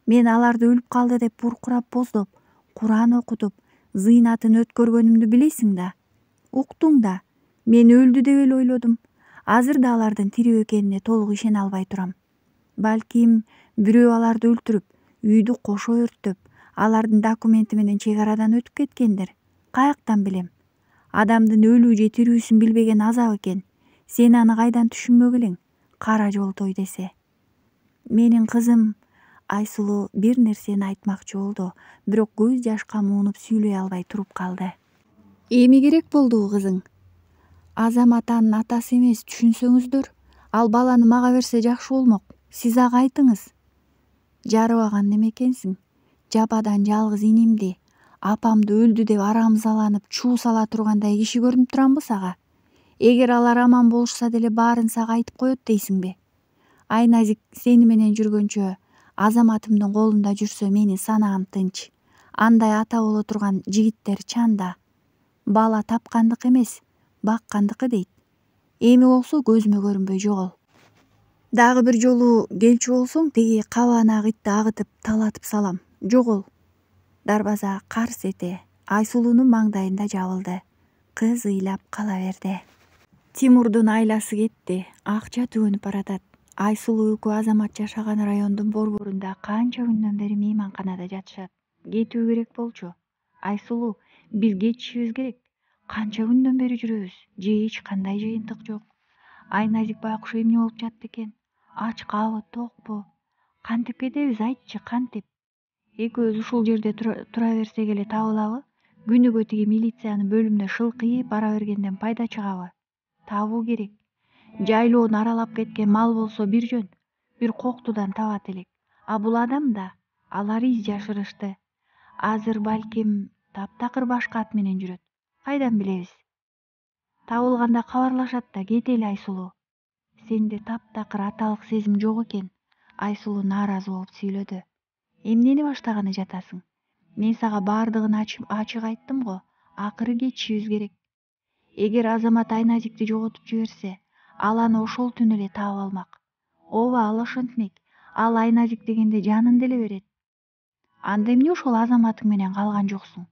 S1: Мен аларды өлүп калды деп буркурап боздоп, Куран окутуп, зыйнатын өткөргөнүмдү билесиң да. Уктуң да. Мен өлдү деп эле ойлодум. Азыр да алардын тирүү экенине толук ишене албай турам. Балким бирөө аларды өлтүрүп, үйдү кошо өрттөп, алардын документи менен чек арадан өтүп кеткендир. Каяктан билем? Адамдын өлүү же тирүүсүн билбеген азап экен. Сен аны кайдан түшүнмөк элең? Кара жолтой десе. Менин кызым. Айсулуу бир нерсени айтмакчы болду, бирок көз жашка муунуп сүйлөй албай туруп калды. Эми керек болду кызың? Азамат анын атасы эмес, түшүнсөңүздөр. Ал баланы мага берсе жакшы болмок. Сиз ага айтыңыз. Жарыбаган неме экенсиң? Жападан жалгыз инимди, апамды өлдү деп арамзаланып чуу сала тургандай киши көрүнүп турамбы сага? Эгер алар аман болушса деле баарын сага айтып коет дейсиңби? Айназик сени менен жүргөнчө, Азаматымдын колунда жүрсө менин санаам тынч. Андай ата боло турган жигиттер чанда. Бала тапкандык эмес, баккандыкы дейт. Эми болсо көзүмө көрүнбөй жогол. Дагы бир жолу келчү болсоң, тиги кабанак итти агытып талатып салам. Жогол. Дарбаза карс эте Айсулуунун маңдайында жабылды. Кыз ыйлап кала берди. Тимурдун айласы кетти. Акча түгөнүп баратат. Айсулуу экөө Азамат жашаган райондун борборунда канча күндөн бери мейманканада жатышат. Кетүү керек болчу. Айсулуу, биз кетишибиз керек. Канча күндөн бери жүрөбүз, же эч кандай жыйынтык жок. Айназик байкуш эмне болуп жатты экен? Ачкабы, токпу? Кантип кетебиз, айтчы, кантип? Экөөбүз ушул жерде тура берсек эле табылабы? Күнүгө тиги милициянын бөлүмүнө шылкыйып бара бергенден пайда чыгабы? Табуу керек. Жайлоону аралап кеткен мал болсо бир жөн, бир коктудан табат элек. А бул адам да, алар из жашырышты. Азыр балким таптакыр башка ат менен жүрөт. Кайдан билебиз? Табылганда кабарлашат да, кетели Айсулуу. Сенде таптакыр аталык сезим жок экен. Айсулуу нааразы болуп сүйлөдү. Эмнени баштаганы жатасың? Мен сага баардыгын ачык айттым го. Акыры кетишибиз керек. Эгер Азамат Айназикти жоготуп жиберсе, ал аны ошол түнү эле таап алмак. Ооба, ал ошентмек. Ал Айназик дегенде жанын деле берет. Анда эмне ошол Азаматың менен калган жоксуң?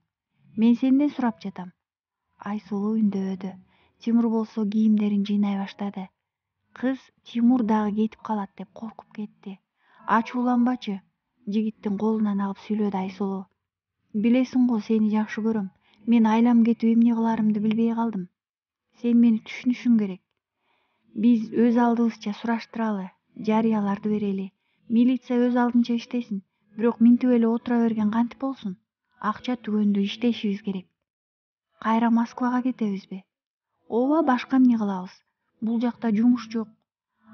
S1: Мен сенден сурап жатам. Айсулуу үндөбөдү. Тимур болсо кийимдерин жыйнай баштады. Кыз Тимур дагы кетип калат деп коркуп кетти. Ачууланбачы, жигиттин колунан алып сүйлөдү Айсулуу. Билесиң го, сени жакшы көрөм. Мен айлам кетип эмне кыларымды билбей калдым. Сен мени түшүнүшүң керек. Биз өз алдыбызча сураштыралы, жарыяларды берели. Милиция өз алдынча иштесин. Бирок минтип эле отура берген кантип болсун? Акча түгөндү иштешибиз керек. Кайра Москвага кетебизби? Ооба, башка эмне кылабыз? Бул жакта жумуш жок.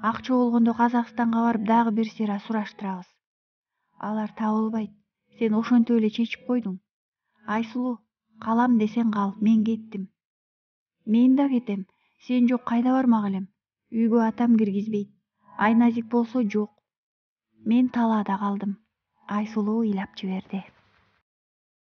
S1: Акча болгондо Казакстанга барып дагы бир сыйра сураштырабыз. Алар табылбайт. Сен ошентип эле чечип койдуң. Айсулуу, калам десең кал, мен кеттим. Мен да кетем. Сен жок кайда бармак элем? Үйгө атам киргизбейт. Айназик болсо жок. Мен талаада калдым. Айсулуу ыйлап жиберди.